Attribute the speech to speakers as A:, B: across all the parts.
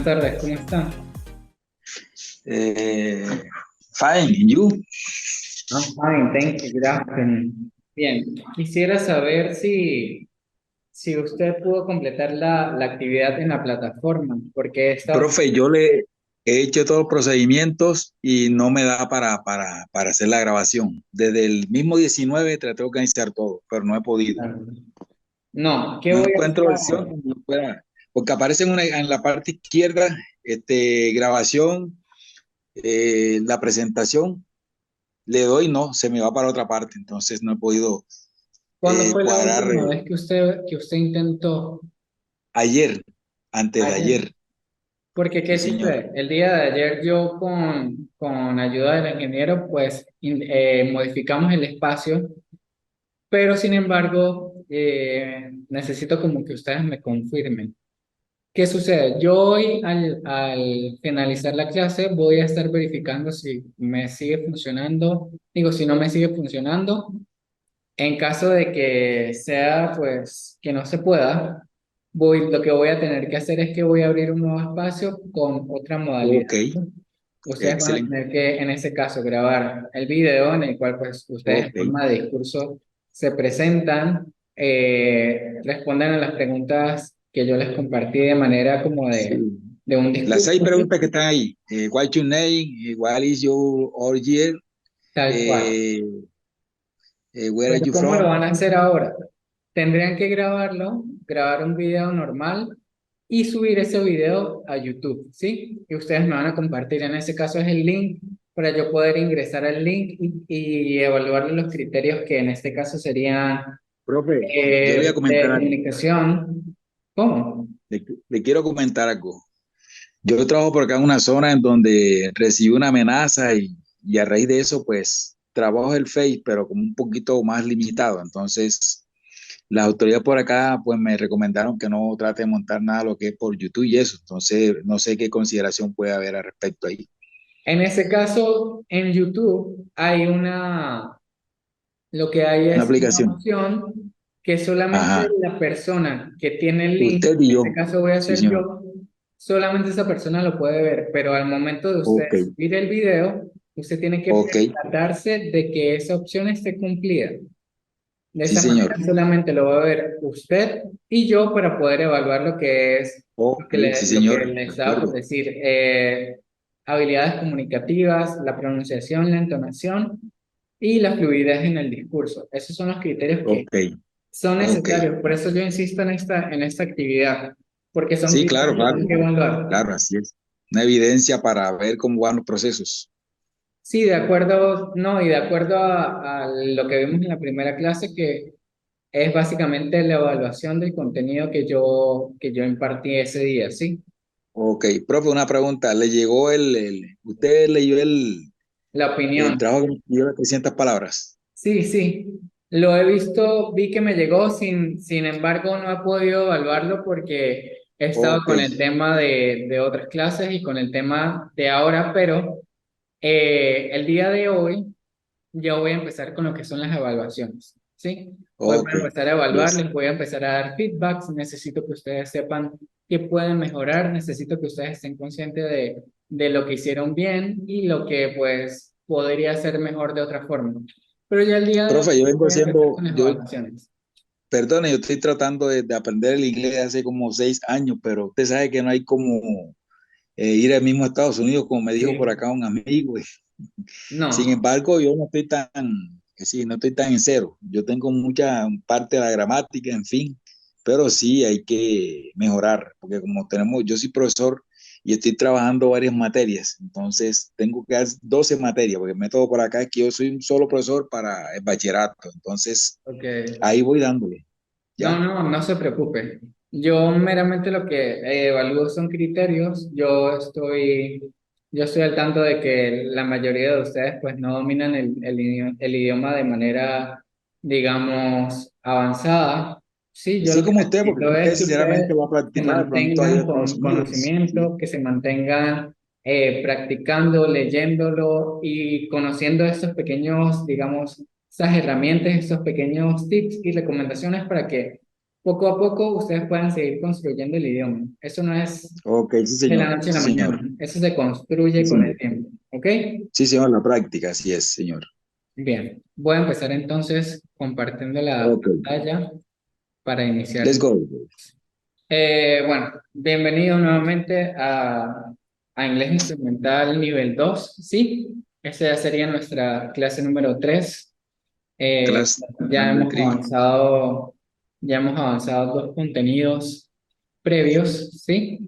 A: tardes, ¿cómo está?
B: Eh, Fine, and you?
A: I'm fine, thank you. Good afternoon. Bien, quisiera saber si usted pudo completar la actividad en la plataforma, porque he estado...
B: Profe, yo le he hecho todos los procedimientos y no me da para hacer la grabación. Desde el mismo 19 traté de organizar todo, pero no he podido.
A: No, ¿qué
B: No
A: voy a hacer
B: encuentro
A: ahora?
B: opción, porque aparece en la parte izquierda, grabación, la presentación, le doy, no, se me va para otra parte, entonces no he podido
A: ¿Cuándo fue la
B: cuadrar
A: última vez que usted intentó?
B: ayer, antes de
A: Ayer.
B: ayer,
A: Porque,
B: sí
A: ¿qué
B: señor.
A: sucede? El día de ayer yo con ayuda del ingeniero, pues modificamos el espacio. Pero sin embargo, necesito como que ustedes me confirmen. ¿Qué sucede? Yo hoy al finalizar la clase voy a estar verificando si me sigue funcionando, digo, si no me sigue funcionando. En caso de que sea, pues, que no se pueda, lo que voy a tener que hacer es que voy a abrir un nuevo espacio con otra modalidad.
B: Ok,
A: Ustedes van a
B: excelente.
A: tener que, en ese caso, grabar el video en el cual pues ustedes en
B: Ok.
A: forma de discurso se presentan, responden a las preguntas que yo les compartí de manera como
B: Sí.
A: de un
B: Las
A: discurso,
B: seis
A: ¿sí?
B: preguntas que están ahí. What's your name? What is your origin?
A: Tal cual.
B: Eh, Where are
A: Pero
B: you
A: ¿cómo lo
B: from?
A: van a hacer ahora? Tendrían que grabarlo, grabar un video normal y subir ese video a YouTube, ¿sí? Y ustedes me van a compartir, en ese caso es el link para yo poder ingresar al link y evaluar los criterios que en este caso serían
B: Profe, yo le voy a comentar
A: de
B: algo.
A: comunicación. ¿Cómo?
B: Le quiero comentar algo. Yo trabajo por acá en una zona en donde recibí una amenaza y a raíz de eso, pues, trabajo el Face, pero como un poquito más limitado. Entonces, las autoridades por acá, pues, me recomendaron que no trate de montar nada lo que es por YouTube y eso. Entonces, no sé qué consideración puede haber al respecto ahí.
A: En ese caso, en YouTube hay lo que hay
B: Una
A: es una
B: aplicación.
A: opción que solamente
B: Ajá.
A: la persona que tiene el link,
B: Usted y
A: en
B: yo.
A: este caso voy a
B: Sí,
A: ser
B: señor.
A: yo, solamente esa persona lo puede ver, pero al momento de usted
B: Ok,
A: subir el video, usted tiene que
B: ok.
A: percatarse de que esa opción esté cumplida. De
B: Sí,
A: esa manera
B: señor.
A: solamente lo va a ver usted y yo para poder evaluar lo que es
B: Ok, sí,
A: lo que
B: señor. De
A: les estaba por
B: acuerdo.
A: decir, habilidades comunicativas, la pronunciación, la entonación y la fluidez en el discurso. Esos son los criterios que
B: Ok,
A: son
B: ok.
A: necesarios. Por eso yo insisto en esta actividad, porque son
B: Sí,
A: criterios
B: claro,
A: que
B: claro.
A: tengo que evaluar.
B: Claro, así es. Una evidencia para ver cómo van los procesos.
A: Sí, de acuerdo, no, y de acuerdo a lo que vimos en la primera clase, que es básicamente la evaluación del contenido que yo impartí ese día, ¿sí?
B: Ok, profe, una pregunta. ¿Le llegó usted leyó
A: La
B: el
A: opinión.
B: trabajo que me pidió de 300 palabras?
A: Sí, sí, lo he visto, vi que me llegó, sin embargo no he podido evaluarlo porque he estado
B: Ok,
A: con el tema de otras clases y con el tema de ahora, pero el día de hoy yo voy a empezar con lo que son las evaluaciones, ¿sí? Hoy voy
B: ok.
A: a empezar a evaluar,
B: Yes.
A: les voy a empezar a dar feedbacks, necesito que ustedes sepan qué pueden mejorar, necesito que ustedes estén conscientes de lo que hicieron bien y lo que pues podría ser mejor de otra forma. Pero ya el día de hoy
B: Profe, yo vengo
A: voy a empezar
B: haciendo,
A: con las evaluaciones.
B: perdone, yo estoy tratando de aprender el inglés hace como 6 años, pero usted sabe que no hay como ir al mismo Estados Unidos, como me dijo por
A: Sí,
B: acá un amigo. Sin
A: no.
B: embargo, yo no estoy tan, sí, no estoy tan en cero. Yo tengo mucha parte de la gramática, en fin, pero sí hay que mejorar, porque como tenemos, yo soy profesor y estoy trabajando varias materias, entonces tengo que dar 12 materias, porque el método por acá es que yo soy un solo profesor para el bachillerato, entonces
A: Ok.
B: ahí voy dándole,
A: No,
B: ¿ya?
A: no, no se preocupe. Yo meramente lo que evalúo son criterios. Yo estoy al tanto de que la mayoría de ustedes pues no dominan el idioma de manera, digamos, avanzada. Sí, yo
B: Así
A: lo que
B: como usted, porque
A: necesito
B: usted
A: es que
B: sinceramente
A: ustedes
B: va a
A: se
B: practicar, de pronto a ir a
A: mantengan
B: Estados
A: con
B: Unidos, ¿sí?
A: conocimiento, que se mantengan practicando, leyéndolo y conociendo estos pequeños, digamos, esas herramientas, estos pequeños tips y recomendaciones para que poco a poco ustedes puedan seguir construyendo el idioma. Eso no es
B: Ok, sí,
A: de la
B: señor.
A: noche a la
B: Sí, señor.
A: mañana, eso se
B: Sí,
A: construye con el
B: señor.
A: tiempo, ¿ok?
B: Sí, señor, la práctica, así es, señor.
A: Bien, voy a empezar entonces compartiendo la
B: Ok,
A: pantalla para
B: let's
A: iniciar.
B: go.
A: Bueno, bienvenido nuevamente a Inglés Instrumental nivel 2, ¿sí? Esa ya sería nuestra clase número 3.
B: Class
A: Ya
B: number
A: hemos
B: three.
A: avanzado, ya hemos avanzado dos contenidos previos, ¿sí?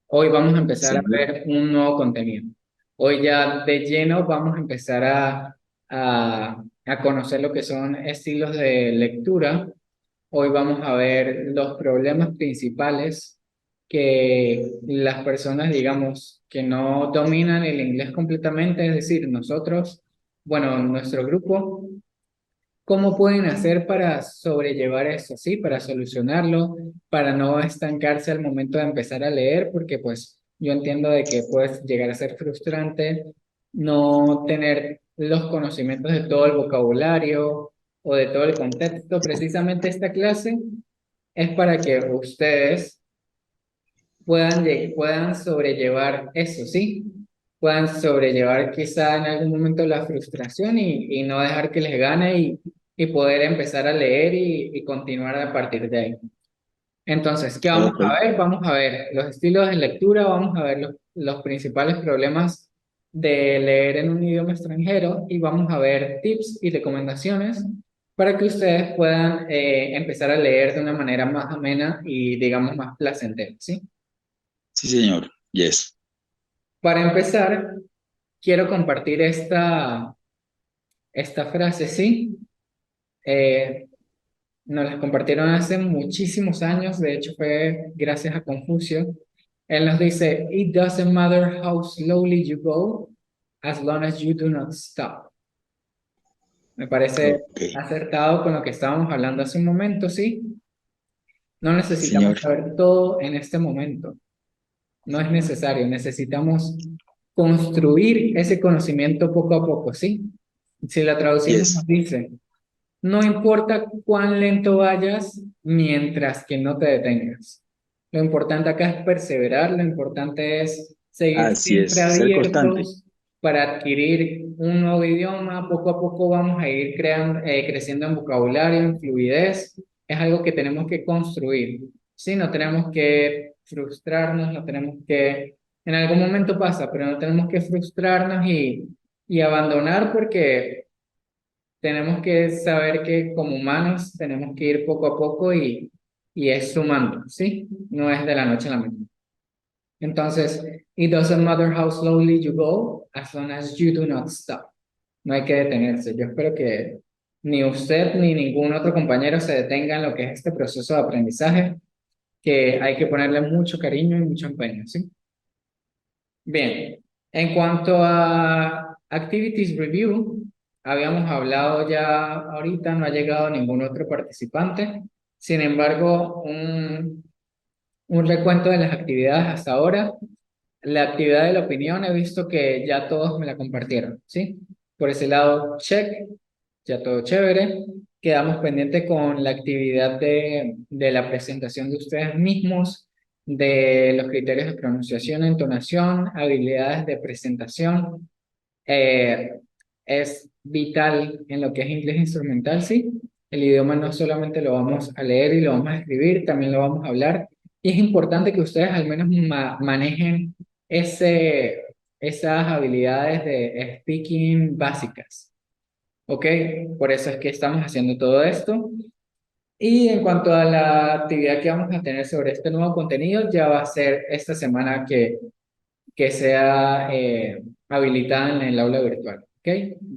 A: Hoy vamos a empezar a
B: Señor.
A: ver un nuevo contenido. Hoy ya de lleno vamos a empezar a conocer lo que son estilos de lectura. Hoy vamos a ver los problemas principales que las personas, digamos, que no dominan el inglés completamente, es decir, nosotros, bueno, nuestro grupo, ¿cómo pueden hacer para sobrellevar eso, sí? Para solucionarlo, para no estancarse al momento de empezar a leer, porque pues yo entiendo de que puede llegar a ser frustrante no tener los conocimientos de todo el vocabulario o de todo el contexto. Precisamente esta clase es para que ustedes puedan sobrellevar eso, ¿sí? Puedan sobrellevar quizá en algún momento la frustración y no dejar que les gane y poder empezar a leer y continuar a partir de ahí. Entonces, ¿qué vamos
B: Ok,
A: a ver? Vamos a ver los estilos de lectura, vamos a ver los principales problemas de leer en un idioma extranjero y vamos a ver tips y recomendaciones para que ustedes puedan empezar a leer de una manera más amena y, digamos, más placentera, ¿sí?
B: sí, señor. Yes.
A: Para empezar, quiero compartir esta frase, ¿sí? Eh, Nos las compartieron hace muchísimos años, de hecho fue gracias a Confucio. Él nos dice, It doesn't matter how slowly you go, as long as you do not stop. Me parece
B: Ok,
A: acertado con lo que estábamos hablando hace un momento, ¿sí? No necesitamos
B: señor.
A: saber todo en este momento, no es necesario, necesitamos construir ese conocimiento poco a poco, ¿sí? Si la traducimos nos
B: Yes.
A: dice, no importa cuán lento vayas mientras que no te detengas. Lo importante acá es perseverar, lo importante es seguir
B: Así
A: siempre
B: es. Ser constante.
A: abiertos para adquirir un nuevo idioma. Poco a poco vamos a ir creciendo en vocabulario, en fluidez. Es algo que tenemos que construir. Sí, no tenemos que frustrarnos, no tenemos que... En algún momento pasa, pero no tenemos que frustrarnos y abandonar porque tenemos que saber que como humanos tenemos que ir poco a poco y es sumando, ¿sí? No es de la noche a la mañana. Entonces, it doesn't matter how slowly you go, as long as you do not stop. No hay que detenerse. Yo espero que ni usted ni ningún otro compañero se detenga en lo que es este proceso de aprendizaje, que hay que ponerle mucho cariño y mucho empeño, ¿sí? Bien, en cuanto a Activities Review, habíamos hablado ya ahorita, no ha llegado ningún otro participante. Sin embargo, un recuento de las actividades hasta ahora. La actividad de la opinión he visto que ya todos me la compartieron, ¿sí? Por ese lado, check, ya todo chévere. Quedamos pendiente con la actividad de la presentación de ustedes mismos, de los criterios de pronunciación, entonación, habilidades de presentación. Eh, es vital en lo que es inglés instrumental, ¿sí? El idioma no solamente lo vamos a leer y lo vamos a escribir, también lo vamos a hablar. Y es importante que ustedes al menos manejen ese, esas habilidades de speaking básicas, ¿ok? Por eso es que estamos haciendo todo esto. Y en cuanto a la actividad que vamos a tener sobre este nuevo contenido, ya va a ser esta semana que sea habilitada en el aula virtual, ¿ok?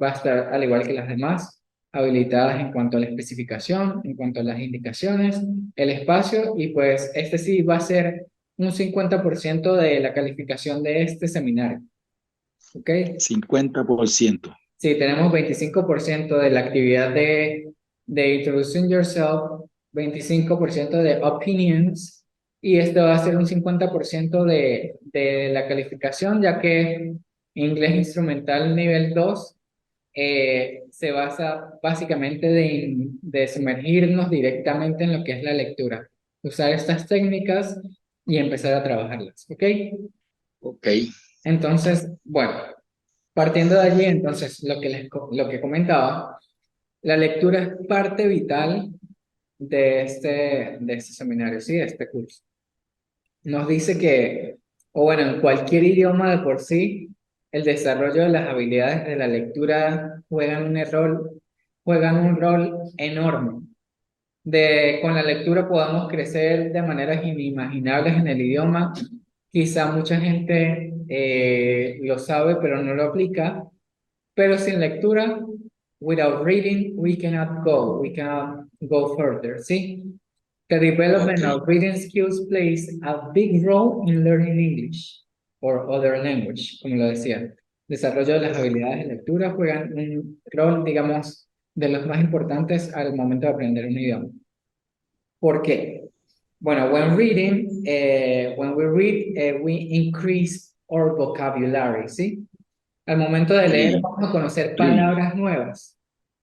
A: Va a estar, al igual que las demás, habilitadas en cuanto a la especificación, en cuanto a las indicaciones, el espacio, y pues este sí va a ser un 50% de la calificación de este seminario, ¿ok?
B: 50%.
A: Sí, tenemos 25% de la actividad de Introducing Yourself, 25% de Opinions, y esto va a ser un 50% de la calificación, ya que Inglés Instrumental nivel 2 se basa básicamente de sumergirnos directamente en lo que es la lectura. usar estas técnicas y empezar a trabajarlas, ¿ok?
B: Ok.
A: Entonces, bueno, partiendo de allí, entonces, lo que comentaba, la lectura es parte vital de este seminario, ¿sí? De este curso. Nos dice que, o bueno, en cualquier idioma de por sí, el desarrollo de las habilidades de la lectura juegan un rol enorme. Con la lectura podamos crecer de maneras inimaginables en el idioma. Quizá mucha gente lo sabe, pero no lo aplica. Pero sin lectura, without reading, we cannot go further, ¿sí? The
B: Ok.
A: development of reading skills plays a big role in learning English or other language, como lo decía. Desarrollo de las habilidades de lectura juegan un rol, digamos, de los más importantes al momento de aprender un idioma. ¿Por qué? Bueno, when we read, we increase our vocabulary, ¿sí? Al momento de leer
B: Sí,
A: vamos a conocer
B: sí.
A: palabras nuevas.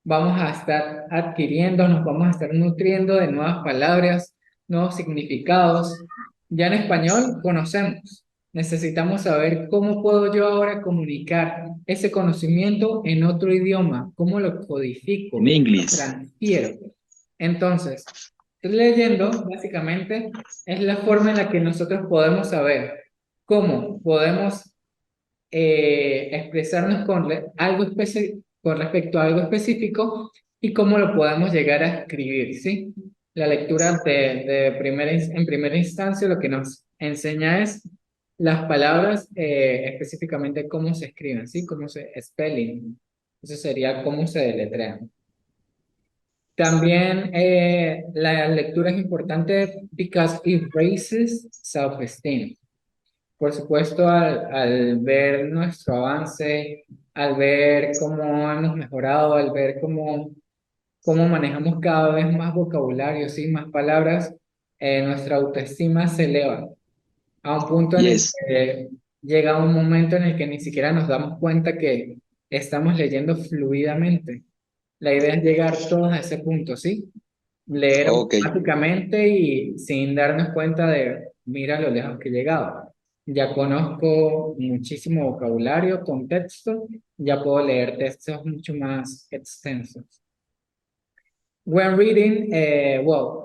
A: Vamos a estar adquiriendo, nos vamos a estar nutriendo de nuevas palabras, nuevos significados. Ya en español conocemos. Necesitamos saber cómo puedo yo ahora comunicar ese conocimiento en otro idioma, cómo lo codifico,
B: En
A: cómo lo
B: inglés.
A: transfiero. Entonces, leyendo, básicamente, es la forma en la que nosotros podemos saber cómo podemos expresarnos con respecto a algo específico y cómo lo podemos llegar a escribir, ¿sí? La lectura en primera instancia lo que nos enseña es las palabras, específicamente cómo se escriben, ¿sí? Cómo se spelling. Eso sería cómo se deletrean. También la lectura es importante because it raises self-esteem. Por supuesto, al ver nuestro avance, al ver cómo hemos mejorado, al ver cómo manejamos cada vez más vocabulario, ¿sí? Más palabras, nuestra autoestima se eleva a un punto en el
B: Yes.
A: que llega un momento en el que ni siquiera nos damos cuenta que estamos leyendo fluidamente. La idea es llegar todos a ese punto, ¿sí? Leer
B: Ok.
A: automáticamente y sin darnos cuenta de, mira lo lejos que he llegado. Ya conozco muchísimo vocabulario, contexto, ya puedo leer textos mucho más extensos. When reading,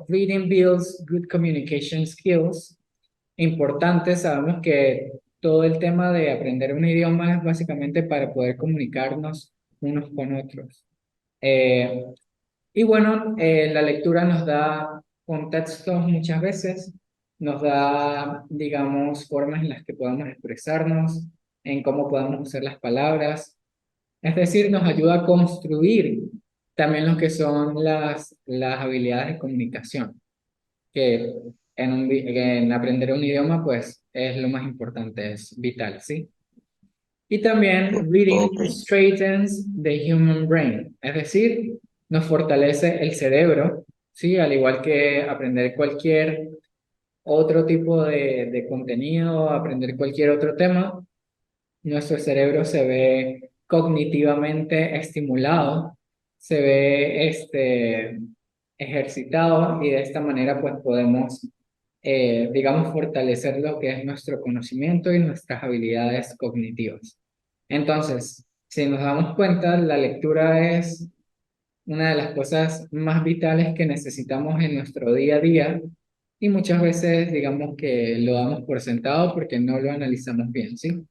A: reading builds good communication skills. Importante, sabemos que todo el tema de aprender un idioma es básicamente para poder comunicarnos unos con otros. Eh, y bueno, la lectura nos da contextos muchas veces, nos da, digamos, formas en las que podemos expresarnos, en cómo podemos usar las palabras. Es decir, nos ayuda a construir también lo que son las habilidades de comunicación, que en aprender un idioma, pues es lo más importante, es vital, ¿sí? Y también
B: Ok.
A: reading straightens the human brain, es decir, nos fortalece el cerebro, ¿sí? Al igual que aprender cualquier otro tipo de contenido, aprender cualquier otro tema, nuestro cerebro se ve cognitivamente estimulado, se ve ejercitado y de esta manera pues podemos, digamos, fortalecer lo que es nuestro conocimiento y nuestras habilidades cognitivas. Entonces, si nos damos cuenta, la lectura es una de las cosas más vitales que necesitamos en nuestro día a día y muchas veces digamos que lo damos por sentado porque no lo analizamos bien, ¿sí?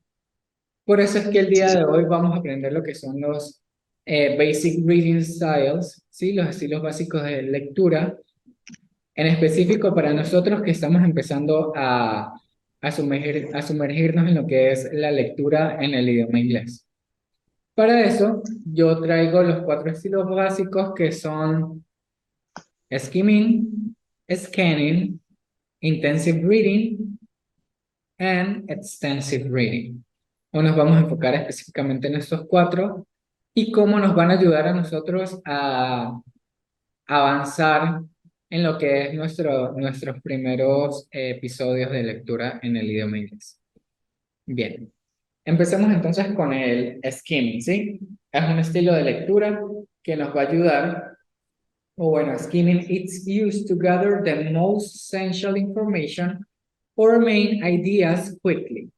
A: Por eso es que el día de hoy vamos a aprender lo que son los Basic Reading Styles, ¿sí? Los estilos básicos de lectura, en específico para nosotros que estamos empezando a sumergirnos en lo que es la lectura en el idioma inglés. Para eso, yo traigo los cuatro estilos básicos que son skimming, scanning, intensive reading and extensive reading. Hoy nos vamos a enfocar específicamente en estos cuatro y cómo nos van a ayudar a nosotros a avanzar en lo que es nuestros primeros episodios de lectura en el idioma inglés. Bien, empecemos entonces con el skimming, ¿sí? Es un estilo de lectura que nos va a ayudar. O bueno, skimming it's used to gather the most essential information or main ideas quickly.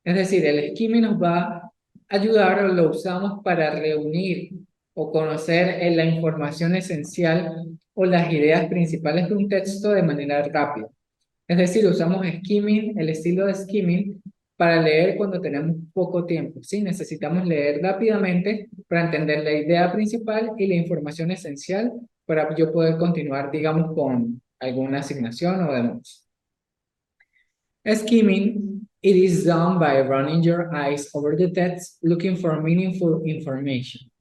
A: Es decir, el skimming nos va a ayudar o lo usamos para reunir o conocer la información esencial o las ideas principales de un texto de manera rápida. Es decir, usamos skimming, el estilo de skimming, para leer cuando tenemos poco tiempo. ¿Sí? Necesitamos leer rápidamente para entender la idea principal y la información esencial para yo poder continuar, digamos, con alguna asignación o demás. Skimming, it is done by running your eyes over the text looking for meaningful information.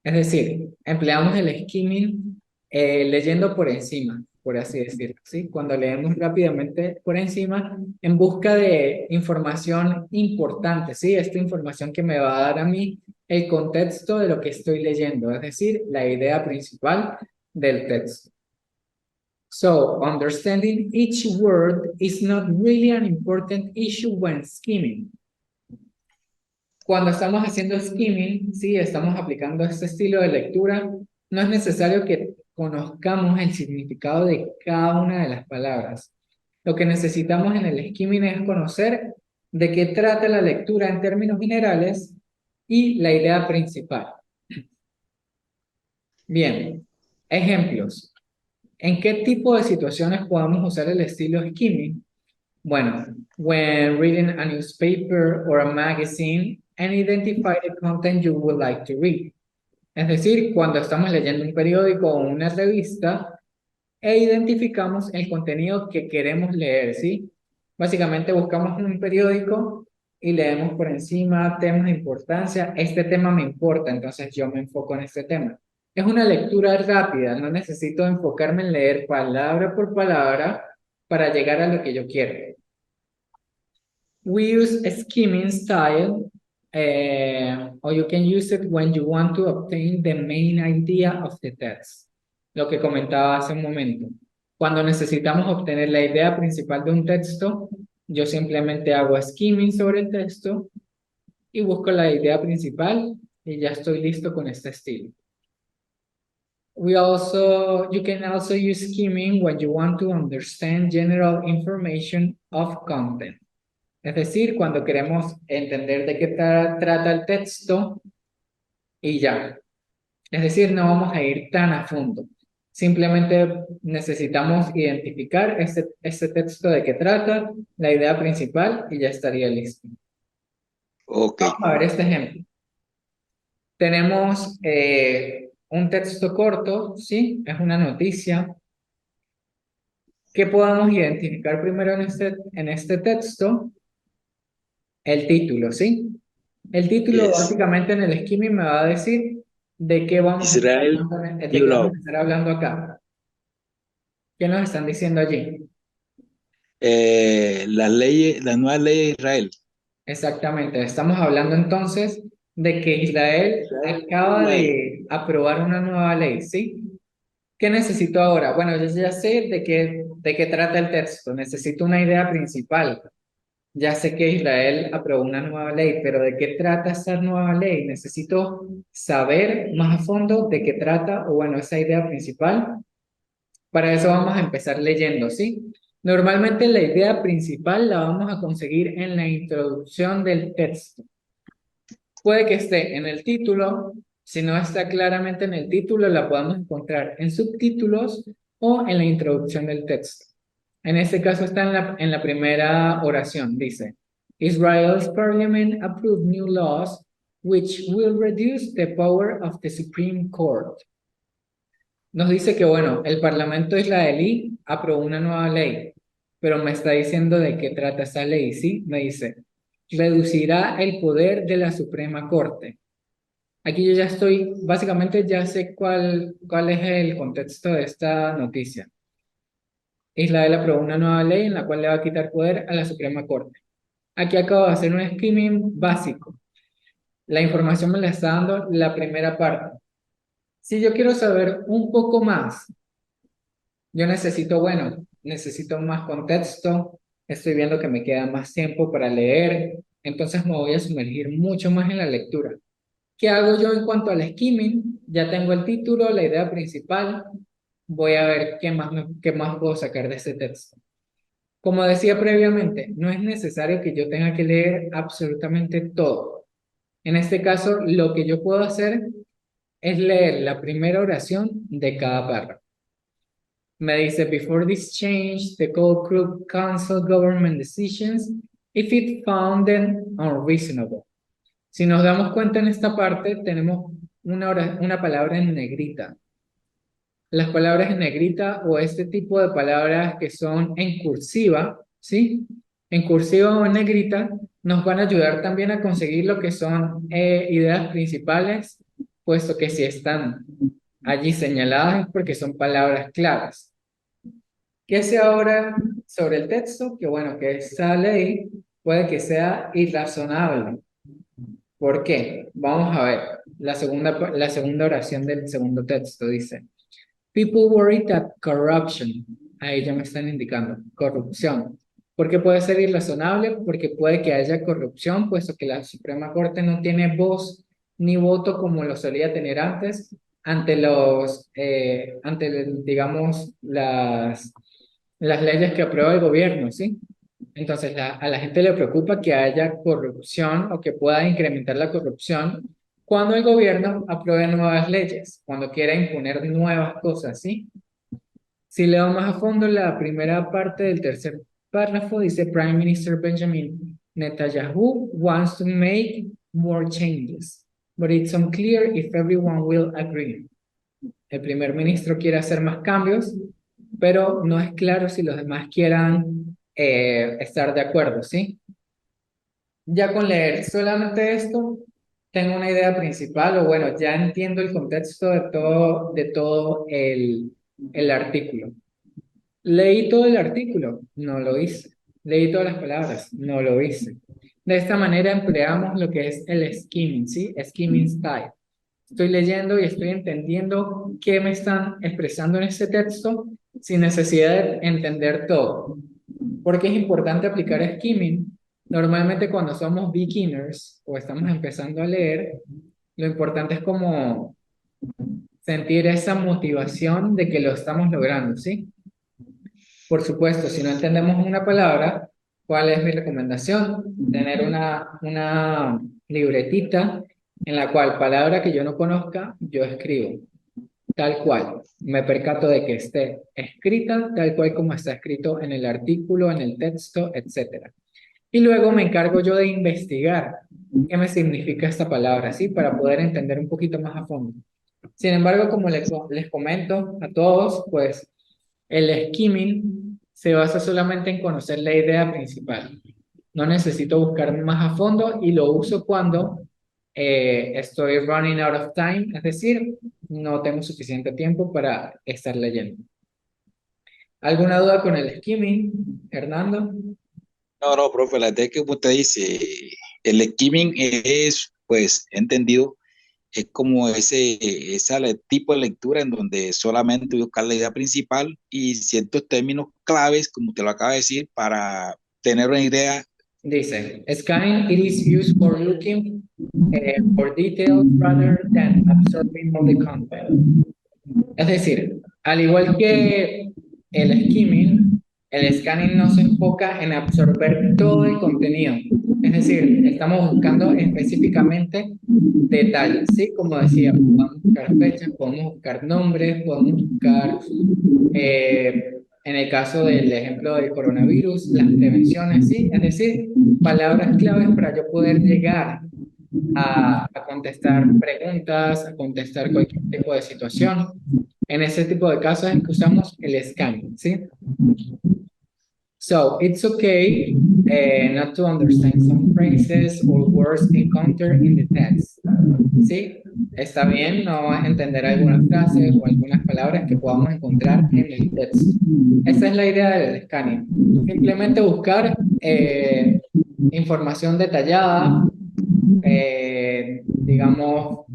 A: Es decir, empleamos el skimming leyendo por encima, por así decirlo, ¿sí? Cuando leemos rápidamente por encima en busca de información importante, ¿sí? Esta información que me va a dar a mí el contexto de lo que estoy leyendo, es decir, la idea principal del texto. So, understanding each word is not really an important issue when skimming. Cuando estamos haciendo skimming, sí, estamos aplicando este estilo de lectura, no es necesario que conozcamos el significado de cada una de las palabras. Lo que necesitamos en el skimming es conocer de qué trata la lectura en términos generales y la idea principal. Bien, ejemplos. ¿En qué tipo de situaciones podemos usar el estilo skimming? Bueno, when reading a newspaper or a magazine and identify the content you would like to read. Es decir, cuando estamos leyendo un periódico o una revista e identificamos el contenido que queremos leer, ¿sí? Básicamente buscamos un periódico y leemos por encima temas de importancia. Este tema me importa, entonces yo me enfoco en este tema. Es una lectura rápida, no necesito enfocarme en leer palabra por palabra para llegar a lo que yo quiero. We use a skimming style, or you can use it when you want to obtain the main idea of the text. Lo que comentaba hace un momento. Cuando necesitamos obtener la idea principal de un texto, yo simplemente hago skimming sobre el texto y busco la idea principal y ya estoy listo con este estilo. You can also use skimming when you want to understand general information of content. Es decir, cuando queremos entender de qué trata el texto y ya. Es decir, no vamos a ir tan a fondo. Simplemente necesitamos identificar ese texto de qué trata, la idea principal y ya estaría listo.
B: Ok.
A: Vamos a ver este ejemplo. Tenemos un texto corto, ¿sí? Es una noticia. ¿Qué podemos identificar primero en este texto? El título, ¿sí? El título
B: Yes.
A: básicamente en el skimming me va a decir de qué vamos a estar
B: Israel,
A: hablando, de
B: you
A: qué vamos
B: love.
A: a estar hablando acá. ¿Qué nos están diciendo allí?
B: Las leyes, las nuevas leyes de Israel.
A: Exactamente, estamos hablando entonces de que Israel
B: Israel,
A: acaba
B: ley.
A: de aprobar una nueva ley, ¿sí? ¿Qué necesito ahora? Bueno, yo ya sé de qué trata el texto, necesito una idea principal. Ya sé que Israel aprobó una nueva ley, pero ¿de qué trata esa nueva ley? Necesito saber más a fondo de qué trata, o bueno, esa idea principal. Para eso vamos a empezar leyendo, ¿sí? Normalmente la idea principal la vamos a conseguir en la introducción del texto. Puede que esté en el título, si no está claramente en el título, la podemos encontrar en subtítulos o en la introducción del texto. En este caso está en la primera oración, dice, Israel's parliament approved new laws which will reduce the power of the Supreme Court. Nos dice que, bueno, el parlamento israelí aprobó una nueva ley, pero me está diciendo de qué trata esa ley, ¿sí? Me dice, reducirá el poder de la Suprema Corte. Aquí yo ya estoy, básicamente ya sé cuál es el contexto de esta noticia. Israel aprobó una nueva ley en la cual le va a quitar poder a la Suprema Corte. Aquí acabo de hacer un skimming básico. La información me la está dando la primera parte. Si yo quiero saber un poco más, yo necesito, bueno, necesito más contexto, estoy viendo que me queda más tiempo para leer, entonces me voy a sumergir mucho más en la lectura. ¿Qué hago yo en cuanto al skimming? Ya tengo el título, la idea principal. Voy a ver qué más puedo sacar de ese texto. Como decía previamente, no es necesario que yo tenga que leer absolutamente todo. En este caso, lo que yo puedo hacer es leer la primera oración de cada párrafo. Me dice, before this change, the code could cancel government decisions if it found them unreasonable. Si nos damos cuenta en esta parte, tenemos una palabra en negrita. Las palabras en negrita o este tipo de palabras que son en cursiva, ¿sí? En cursiva o en negrita, nos van a ayudar también a conseguir lo que son ideas principales, puesto que si están allí señaladas es porque son palabras claves. ¿Qué sé ahora sobre el texto? Que bueno, que esta ley puede que sea irrazonable. ¿Por qué? Vamos a ver. La segunda oración del segundo texto dice, People worry that corruption, ahí ya me están indicando, corrupción. ¿Por qué puede ser irrazonable? Porque puede que haya corrupción, puesto que la Suprema Corte no tiene voz ni voto como lo solía tener antes ante digamos, las leyes que aprueba el gobierno, ¿sí? Entonces, a la gente le preocupa que haya corrupción o que pueda incrementar la corrupción cuando el gobierno apruebe nuevas leyes, cuando quiera imponer nuevas cosas, ¿sí? Si leo más a fondo la primera parte del tercer párrafo, dice Prime Minister Benjamin Netanyahu wants to make more changes, but it's unclear if everyone will agree. El primer ministro quiere hacer más cambios, pero no es claro si los demás quieran estar de acuerdo, ¿sí? Ya con leer solamente esto, tengo una idea principal, o bueno, ya entiendo el contexto de todo el artículo. ¿Leí todo el artículo? No lo hice. ¿Leí todas las palabras? No lo hice. De esta manera empleamos lo que es el skimming, ¿sí? Skimming style. Estoy leyendo y estoy entendiendo qué me están expresando en este texto sin necesidad de entender todo. ¿Por qué es importante aplicar skimming? Normalmente cuando somos beginners o estamos empezando a leer, lo importante es como sentir esa motivación de que lo estamos logrando, ¿sí? Por supuesto, si no entendemos una palabra, ¿cuál es mi recomendación? Tener una libretita en la cual palabra que yo no conozca, yo escribo tal cual. Me percato de que esté escrita tal cual como está escrito en el artículo, en el texto, etcétera. Y luego me encargo yo de investigar qué me significa esta palabra, ¿sí? Para poder entender un poquito más a fondo. Sin embargo, como les comento a todos, pues el skimming se basa solamente en conocer la idea principal. No necesito buscar más a fondo y lo uso cuando estoy running out of time, es decir, no tengo suficiente tiempo para estar leyendo. ¿Alguna duda con el skimming, Hernando?
B: No, no, profe, la idea que usted dice, el skimming es, pues, entendido, es como tipo de lectura en donde solamente buscar la idea principal y ciertos términos claves, como usted lo acaba de decir, para tener una idea.
A: Dice, scanning, it is used for looking for details rather than absorbing all the content. Es decir, al igual que el skimming, el scanning no se enfoca en absorber todo el contenido. Es decir, estamos buscando específicamente detalles, ¿sí? Como decía, podemos buscar fechas, podemos buscar nombres, podemos buscar, en el caso del ejemplo del coronavirus, las prevenciones, ¿sí? Es decir, palabras claves para yo poder llegar a contestar preguntas, a contestar cualquier tipo de situación. En ese tipo de casos es que usamos el scanning, ¿sí? So, it's okay not to understand some phrases or words encountered in the text. ¿Sí? Está bien no entender algunas frases o algunas palabras que podamos encontrar en el texto. Esa es la idea del scanning. Simplemente buscar información detallada, digamos,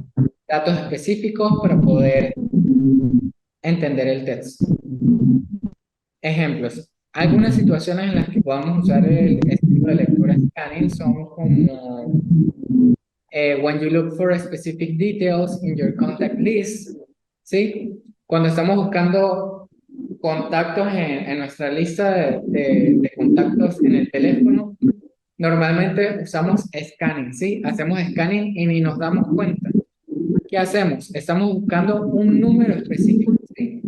A: datos específicos para poder entender el texto. Ejemplos. Algunas situaciones en las que podamos usar el estilo de lectura scanning son como when you look for specific details in your contact list, ¿sí? Cuando estamos buscando contactos en nuestra lista de contactos en el teléfono, normalmente usamos scanning, ¿sí? Hacemos scanning y ni nos damos cuenta. ¿Qué hacemos? Estamos buscando un número específico, ¿sí?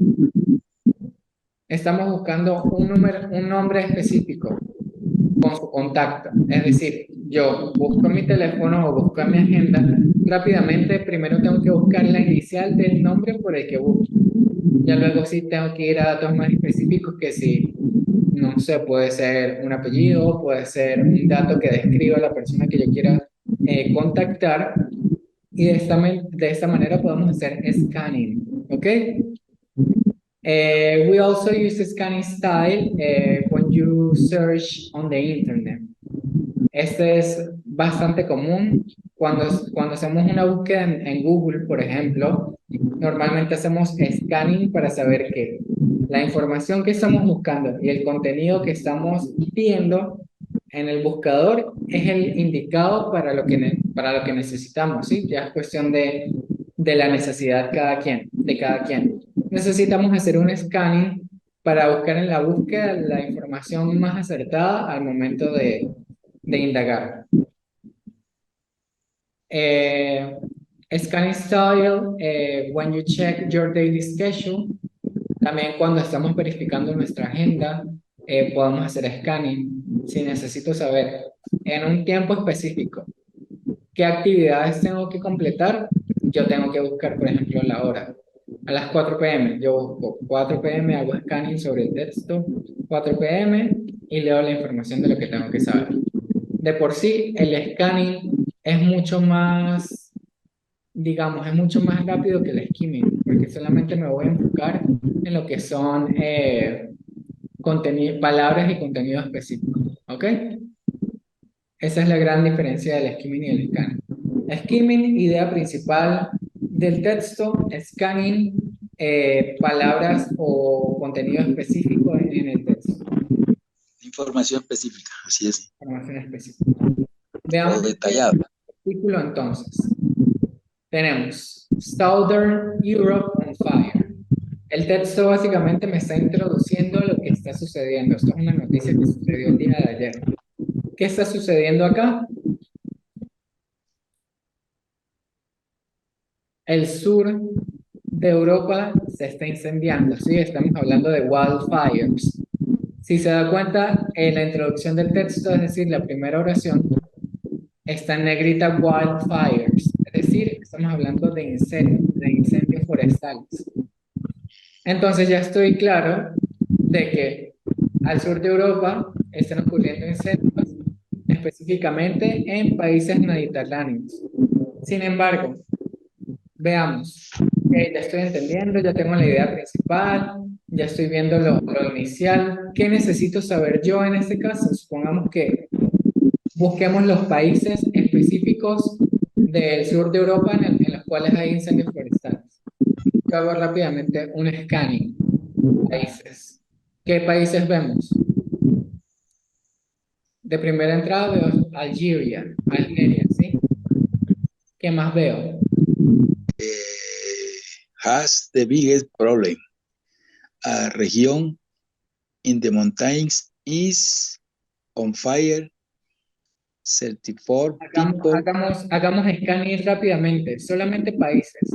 A: Estamos buscando un número, un nombre específico con su contacto. Es decir, yo busco en mi teléfono o busco en mi agenda, rápidamente primero tengo que buscar la inicial del nombre por el que busco. Ya luego sí tengo que ir a datos más específicos que si, no sé, puede ser un apellido, puede ser un dato que describa a la persona que yo quiera contactar. Y de esta manera podemos hacer scanning, ¿ok? We also use scanning style when you search on the internet. Este es bastante común cuando hacemos una búsqueda en Google, por ejemplo. Normalmente hacemos scanning para saber que la información que estamos buscando y el contenido que estamos viendo en el buscador es el indicado para lo que necesitamos, ¿sí? Ya es cuestión de la necesidad de cada quien. Necesitamos hacer un scanning para buscar en la búsqueda la información más acertada al momento de indagar. Eh, Scanning style, when you check your daily schedule, también cuando estamos verificando nuestra agenda, podemos hacer scanning. Si necesito saber en un tiempo específico qué actividades tengo que completar, yo tengo que buscar, por ejemplo, la hora. A las 4 p.m. yo busco 4 p.m., hago scanning sobre el texto, 4 p.m. y leo la información de lo que tengo que saber. De por sí, el scanning es mucho más, digamos, es mucho más rápido que el skimming, porque solamente me voy a enfocar en lo que son palabras y contenido específico, ¿ok? Esa es la gran diferencia del skimming y el scanning. Skimming, idea principal del texto, scanning, palabras o contenido específico en el texto.
B: Información específica, así es.
A: Información específica.
B: O
A: Veamos
B: detallada.
A: el artículo entonces. Tenemos Southern Europe on Fire. El texto básicamente me está introduciendo lo que está sucediendo. Esto es una noticia que sucedió el día de ayer. ¿Qué está sucediendo acá? El sur de Europa se está incendiando, ¿sí? Estamos hablando de wildfires. Si se da cuenta, en la introducción del texto, es decir, la primera oración, está en negrita wildfires, es decir, estamos hablando de incendios forestales. Entonces ya estoy claro de que al sur de Europa están ocurriendo incendios, específicamente en países mediterráneos. Sin embargo, veamos, ya estoy entendiendo, ya tengo la idea principal, ya estoy viendo lo inicial. ¿Qué necesito saber yo en este caso? Supongamos que busquemos los países específicos del sur de Europa en los cuales hay incendios forestales. Yo hago rápidamente un scanning. Países. ¿Qué países vemos? De primera entrada veo Algeria, ¿sí? ¿Qué más veo?
B: Has the biggest problem. A region in the mountains is on fire. 34 people.
A: Hagamos scanning rápidamente, solamente países.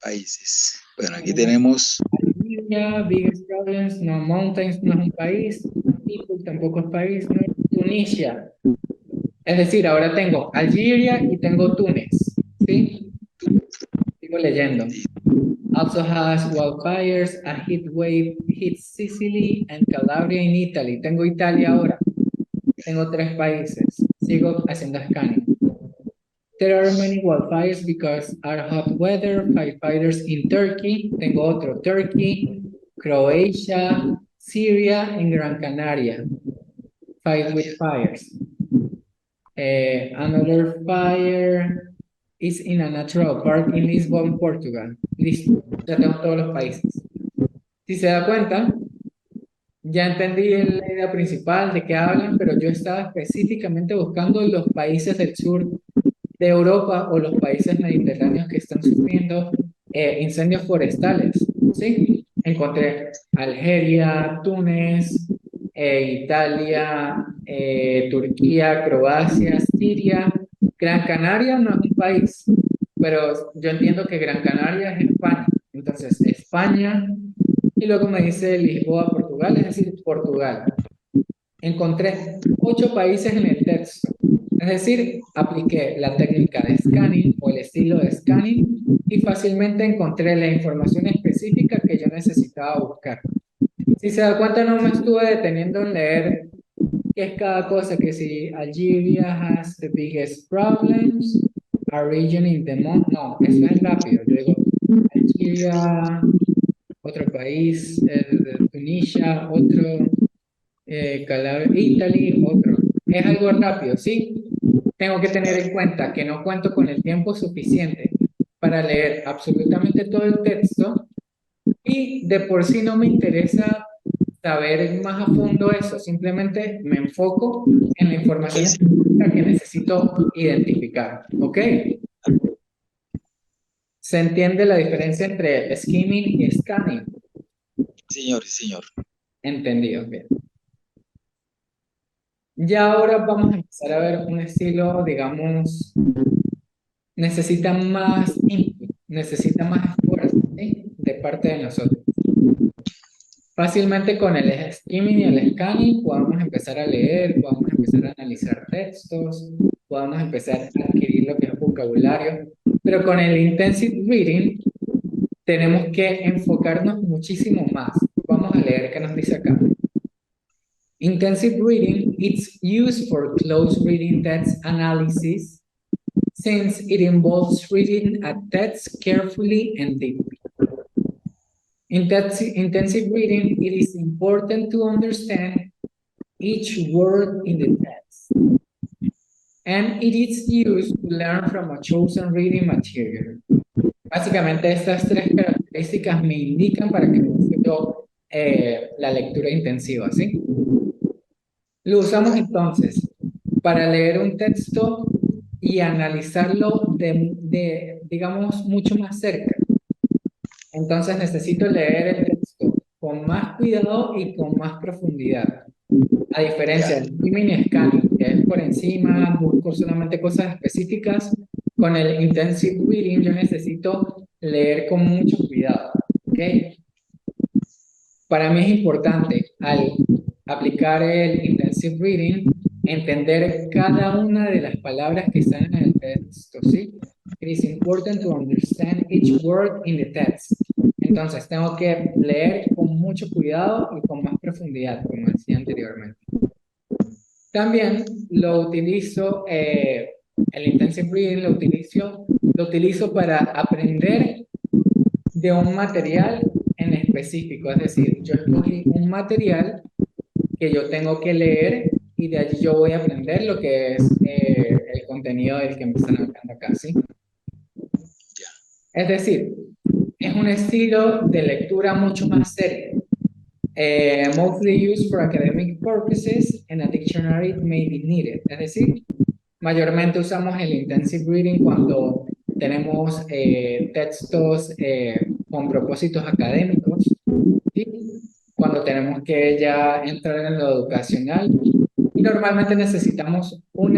B: Países. Bueno, aquí tenemos
A: Algeria, biggest problems, no, mountains no es un país, people tampoco es país, no, Tunisia. Es decir, ahora tengo Algeria y tengo Túnez, ¿sí? Sigo leyendo. Also has wildfires, a heat wave hits Sicily and Calabria in Italy. Tengo Italia ahora. Tengo 3 países. Sigo haciendo scanning. There are many wildfires because are hot weather. Firefighters in Turkey. Tengo otro. Turkey, Croatia, Syria, and Gran Canaria. Fight with fires. Another fire is in a natural park in Lisbon, Portugal. Listo, ya tengo todos los países. Si se da cuenta, ya entendí la idea principal de qué hablan, pero yo estaba específicamente buscando los países del sur de Europa o los países mediterráneos que están sufriendo incendios forestales, ¿sí? Encontré Algeria, Túnez, Italia, Turquía, Croacia, Siria. Gran Canaria no es un país, pero yo entiendo que Gran Canaria es España. Entonces, España, y luego me dice Lisboa, Portugal, es decir, Portugal. Encontré 8 países en el texto. Es decir, apliqué la técnica de scanning o el estilo de scanning y fácilmente encontré la información específica que yo necesitaba buscar. Si se da cuenta, no me estuve deteniendo en leer qué es cada cosa, que si Algeria has the biggest problems, a region in the month. No, eso es rápido. Yo digo, Algeria, otro país, Tunisia, otro, Italy, otro. Es algo rápido, ¿sí? Tengo que tener en cuenta que no cuento con el tiempo suficiente para leer absolutamente todo el texto y de por sí no me interesa saber más a fondo eso, simplemente me enfoco en la información específica que necesito identificar, ¿ok? ¿Se entiende la diferencia entre skimming y scanning?
B: Señor, señor.
A: Entendido, bien. Ya ahora vamos a empezar a ver un estilo, digamos, necesita más input, necesita más esfuerzo, ¿sí? De parte de nosotros. Fácilmente con el skimming y el scanning podemos empezar a leer, podemos empezar a analizar textos, podemos empezar a adquirir lo que es vocabulario, pero con el intensive reading tenemos que enfocarnos muchísimo más. Vamos a leer qué nos dice acá. Intensive reading, it's used for close reading text analysis since it involves reading a text carefully and deeply. Intensive reading, it is important to understand each word in the text. And it is used to learn from a chosen reading material. Básicamente estas 3 características me indican para que use yo la lectura intensiva, ¿sí? Lo usamos entonces para leer un texto y analizarlo digamos, mucho más cerca. Entonces necesito leer el texto con más cuidado y con más profundidad. A diferencia del skimming y scanning, que es por encima, busco solamente cosas específicas, con el intensive reading yo necesito leer con mucho cuidado. ¿Ok? Para mí es importante al aplicar el intensive reading entender cada una de las palabras que están en el texto, ¿sí? It is important to understand each word in the text. Entonces, tengo que leer con mucho cuidado y con más profundidad, como decía anteriormente. También lo utilizo, el intensive reading lo utilizo para aprender de un material en específico. Es decir, yo escogí un material que yo tengo que leer y de allí yo voy a aprender lo que es el contenido del que me están hablando acá, ¿sí? Es decir, es un estilo de lectura mucho más serio. Mostly used for academic purposes and a dictionary may be needed. Es decir, mayormente usamos el intensive reading cuando tenemos textos con propósitos académicos, ¿sí? Cuando tenemos que ya entrar en lo educacional y normalmente necesitamos un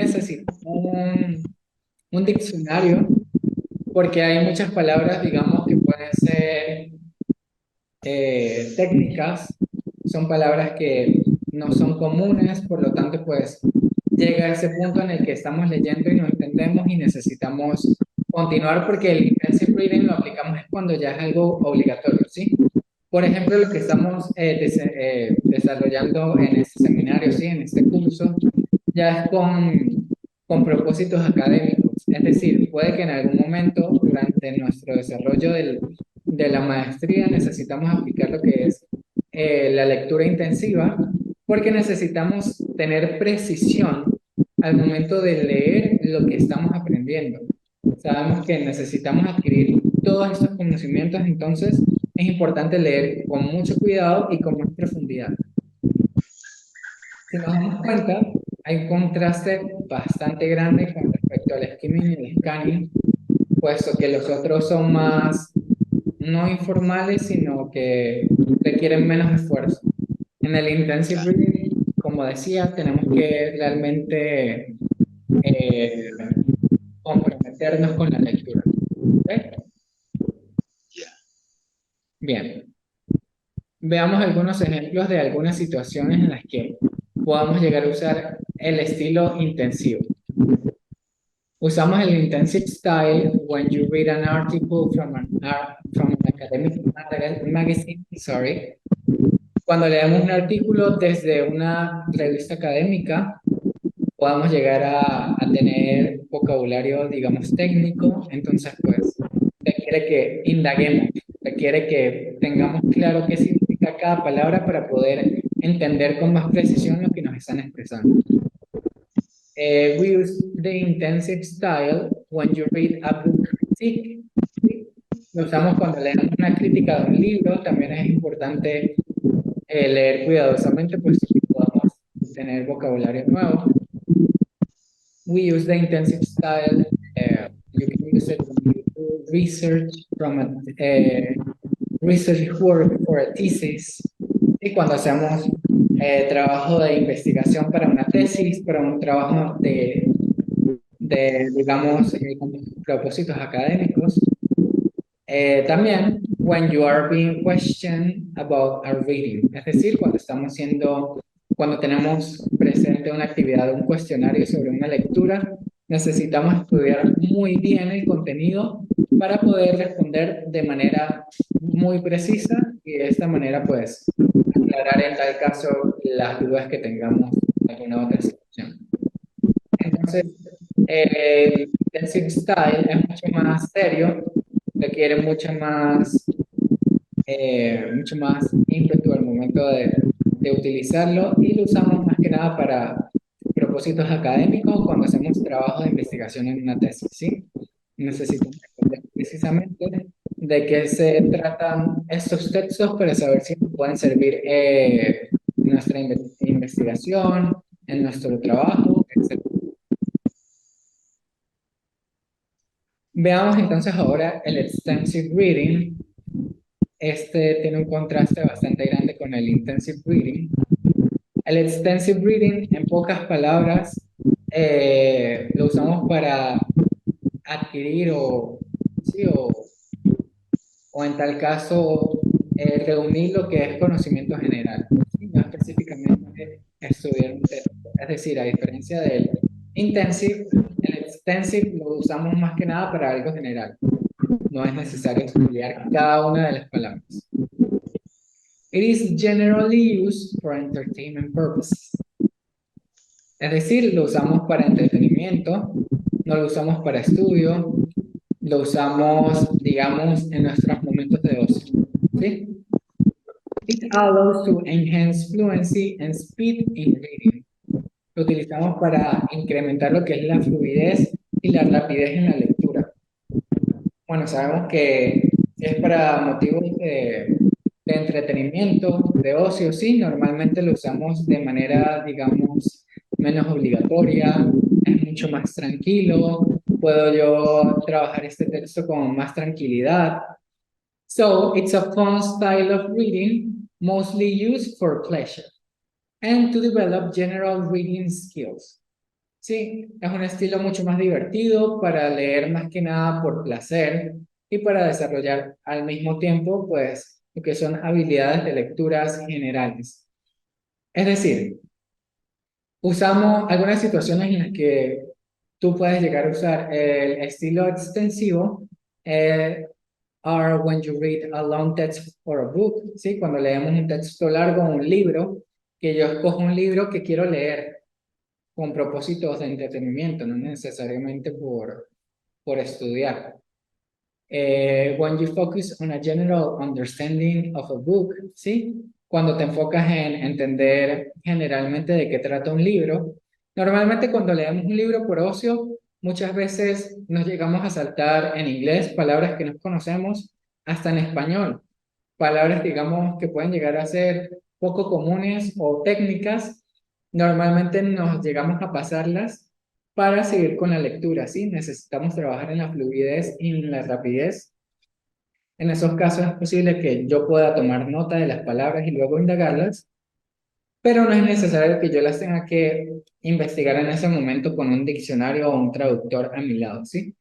A: diccionario porque hay muchas palabras, digamos, que pueden ser técnicas, son palabras que no son comunes, por lo tanto, pues llega ese punto en el que estamos leyendo y no entendemos y necesitamos continuar porque el intensive reading lo aplicamos es cuando ya es algo obligatorio, ¿sí? Por ejemplo, lo que estamos desarrollando en este seminario, ¿sí? En este curso, ya es con propósitos académicos. Es decir, puede que en algún momento durante nuestro desarrollo de la maestría necesitamos aplicar lo que es la lectura intensiva, porque necesitamos tener precisión al momento de leer lo que estamos aprendiendo. Sabemos que necesitamos adquirir todos estos conocimientos, entonces es importante leer con mucho cuidado y con más profundidad. Si nos damos cuenta, Hay un contraste bastante grande con respecto al skimming y el scanning, puesto que los otros son más no informales, sino que requieren menos esfuerzo. En el intensive
B: Ya,
A: reading, como decía, tenemos que realmente eh, comprometernos con la lectura. ¿Ok?
B: ya.
A: Bien, veamos algunos ejemplos de algunas situaciones en las que podamos llegar a usar el estilo intensivo. Usamos el intensive style when you read an article from an academic magazine, sorry. Cuando leemos un artículo desde una revista académica, podamos llegar a tener vocabulario, digamos, técnico, entonces, pues, requiere que indaguemos, requiere que tengamos claro qué significa cada palabra para poder entender con más precisión lo que nos están expresando. We use the intensive style when you read a book critique. ¿Sí? Lo usamos cuando leemos una crítica de un libro. También es importante leer cuidadosamente, pues que podamos tener vocabulario nuevo. We use the intensive style. You can use it when you do research from a research work for a thesis. Y cuando hacemos trabajo de investigación para una tesis, para un trabajo digamos, con propósitos académicos. También, when you are being questioned about our reading, es decir, cuando tenemos presente una actividad, un cuestionario sobre una lectura, necesitamos estudiar muy bien el contenido para poder responder de manera muy precisa y de esta manera, pues, aclarar en tal caso las dudas que tengamos en alguna otra situación. Entonces, el dancing style es mucho más serio, requiere mucho más ímpetu al momento de utilizarlo y lo usamos más que nada para propósitos académicos cuando hacemos trabajo de investigación en una tesis, ¿sí? Necesitamos entender precisamente de qué se tratan estos textos para saber si nos pueden servir en nuestra investigación, en nuestro trabajo, etc. Veamos entonces ahora el extensive reading. Este tiene un contraste bastante grande con el intensive reading. El extensive reading, en pocas palabras, lo usamos para adquirir sí, o en tal caso reunir lo que es conocimiento general, ¿sí? No específicamente estudiar un texto. Es decir, a diferencia del intensive, el extensive lo usamos más que nada para algo general. No es necesario estudiar cada una de las palabras. It is generally used for entertainment purposes. Es decir, lo usamos para entretenimiento, no lo usamos para estudio, lo usamos, digamos, en nuestros momentos de ocio. ¿Sí? It allows to enhance fluency and speed in reading. Lo utilizamos para incrementar lo que es la fluidez y la rapidez en la lectura. Bueno, sabemos que es para motivos de entretenimiento, de ocio, sí, normalmente lo usamos de manera, digamos, menos obligatoria, es mucho más tranquilo, puedo yo trabajar este texto con más tranquilidad. So, it's a fun style of reading, mostly used for pleasure and to develop general reading skills. Sí, es un estilo mucho más divertido para leer más que nada por placer y para desarrollar al mismo tiempo, pues, lo que son habilidades de lecturas generales. Es decir, usamos algunas situaciones en las que tú puedes llegar a usar el estilo extensivo, eh, are when you read a long text or a book, ¿sí? Cuando leemos un texto largo o un libro, que yo escojo un libro que quiero leer con propósitos de entretenimiento, no necesariamente por estudiar. When you focus on a general understanding of a book, ¿sí? Cuando te enfocas en entender generalmente de qué trata un libro. Normalmente cuando leemos un libro por ocio, muchas veces nos llegamos a saltar en inglés palabras que no conocemos, hasta en español. Palabras, digamos, que pueden llegar a ser poco comunes o técnicas Normalmente nos llegamos a pasarlas para seguir con la lectura, ¿sí? Necesitamos trabajar en la fluidez y en la rapidez. En esos casos es posible que yo pueda tomar nota de las palabras y luego indagarlas, pero no es necesario que yo las tenga que investigar en ese momento con un diccionario o un traductor a mi lado, ¿sí?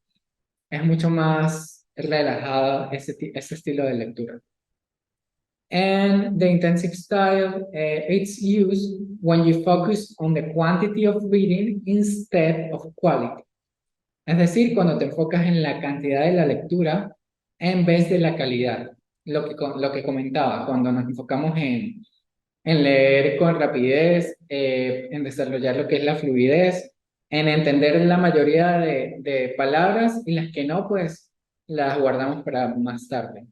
A: Es mucho más relajado ese estilo de lectura. And the intensive style, it's used when you focus on the quantity of reading instead of quality. Es decir, cuando te enfocas en la cantidad de la lectura en vez de la calidad. Lo que comentaba, cuando nos enfocamos en leer con rapidez, en desarrollar lo que es la fluidez, en entender la mayoría de palabras y las que no, pues las guardamos para más tarde.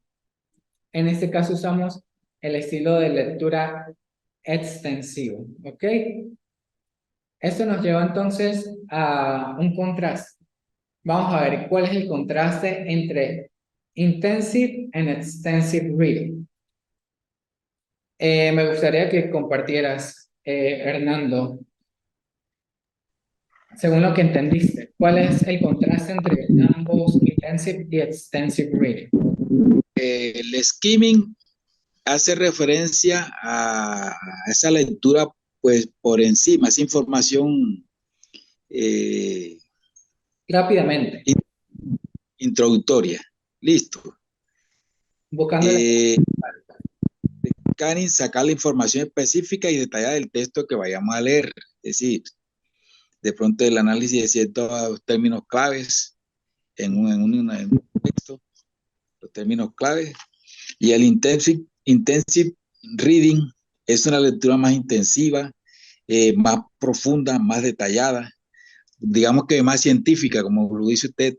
A: En este caso usamos el estilo de lectura extensivo, ¿ok? Esto nos lleva entonces a un contraste. Vamos a ver cuál es el contraste entre intensive and extensive reading. Me gustaría que compartieras, Hernando, según lo que entendiste, ¿cuál es el contraste entre ambos intensive y extensive reading?
B: El skimming hace referencia a esa lectura, pues por encima, esa información eh,
A: Rápidamente,
B: introductoria. Listo.
A: buscando la...
B: Eh, Scanning, sacar la información específica y detallada del texto que vayamos a leer. Es decir, de pronto el análisis de ciertos términos claves en un texto, los términos claves. Y el intensive reading es una lectura más intensiva, más profunda, más detallada, digamos que más científica, como lo dice usted,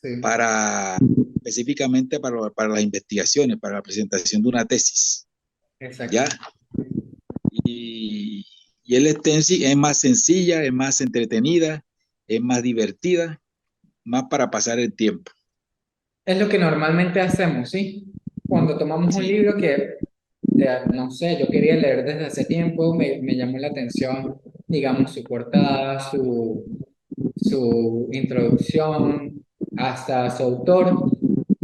A: Sí,
B: para específicamente para las investigaciones, para la presentación de una tesis, ¿ya?
A: exacto.
B: Y, y el extensive es más sencilla, es más entretenida, es más divertida, más para pasar el tiempo.
A: Es lo que normalmente hacemos, ¿sí? Cuando tomamos un
B: Sí,
A: libro que, no sé, yo quería leer desde hace tiempo, me llamó la atención, digamos, su portada, su introducción, hasta su autor.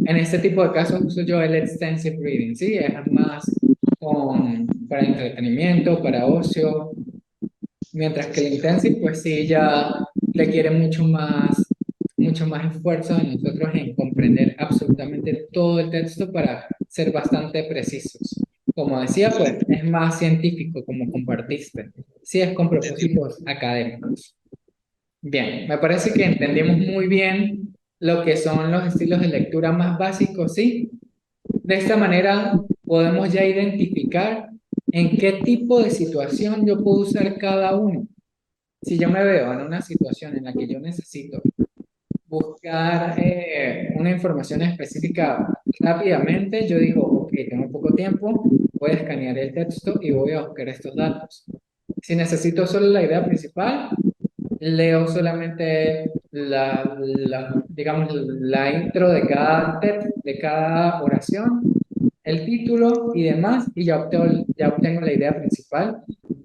A: En este tipo de casos uso yo el extensive reading, ¿sí? Es más para entretenimiento, para ocio, mientras
B: sí,
A: que el
B: señor.
A: intensive, pues sí, ya requiere mucho más esfuerzo de nosotros en comprender absolutamente todo el texto para ser bastante precisos. Como decía, pues
B: Excelente.
A: es más científico, como compartiste. Sí, es con
B: Entendido.
A: propósitos académicos. Bien, me parece que entendimos muy bien lo que son los estilos de lectura más básicos, ¿sí? De esta manera podemos ya identificar en qué tipo de situación yo puedo usar cada uno. Si yo me veo en una situación en la que yo necesito buscar una información específica rápidamente, yo digo, ok, tengo poco tiempo, voy a escanear el texto y voy a buscar estos datos. Si necesito solo la idea principal, leo solamente digamos, la intro de cada de cada oración, el título y demás, y ya obtengo la idea principal.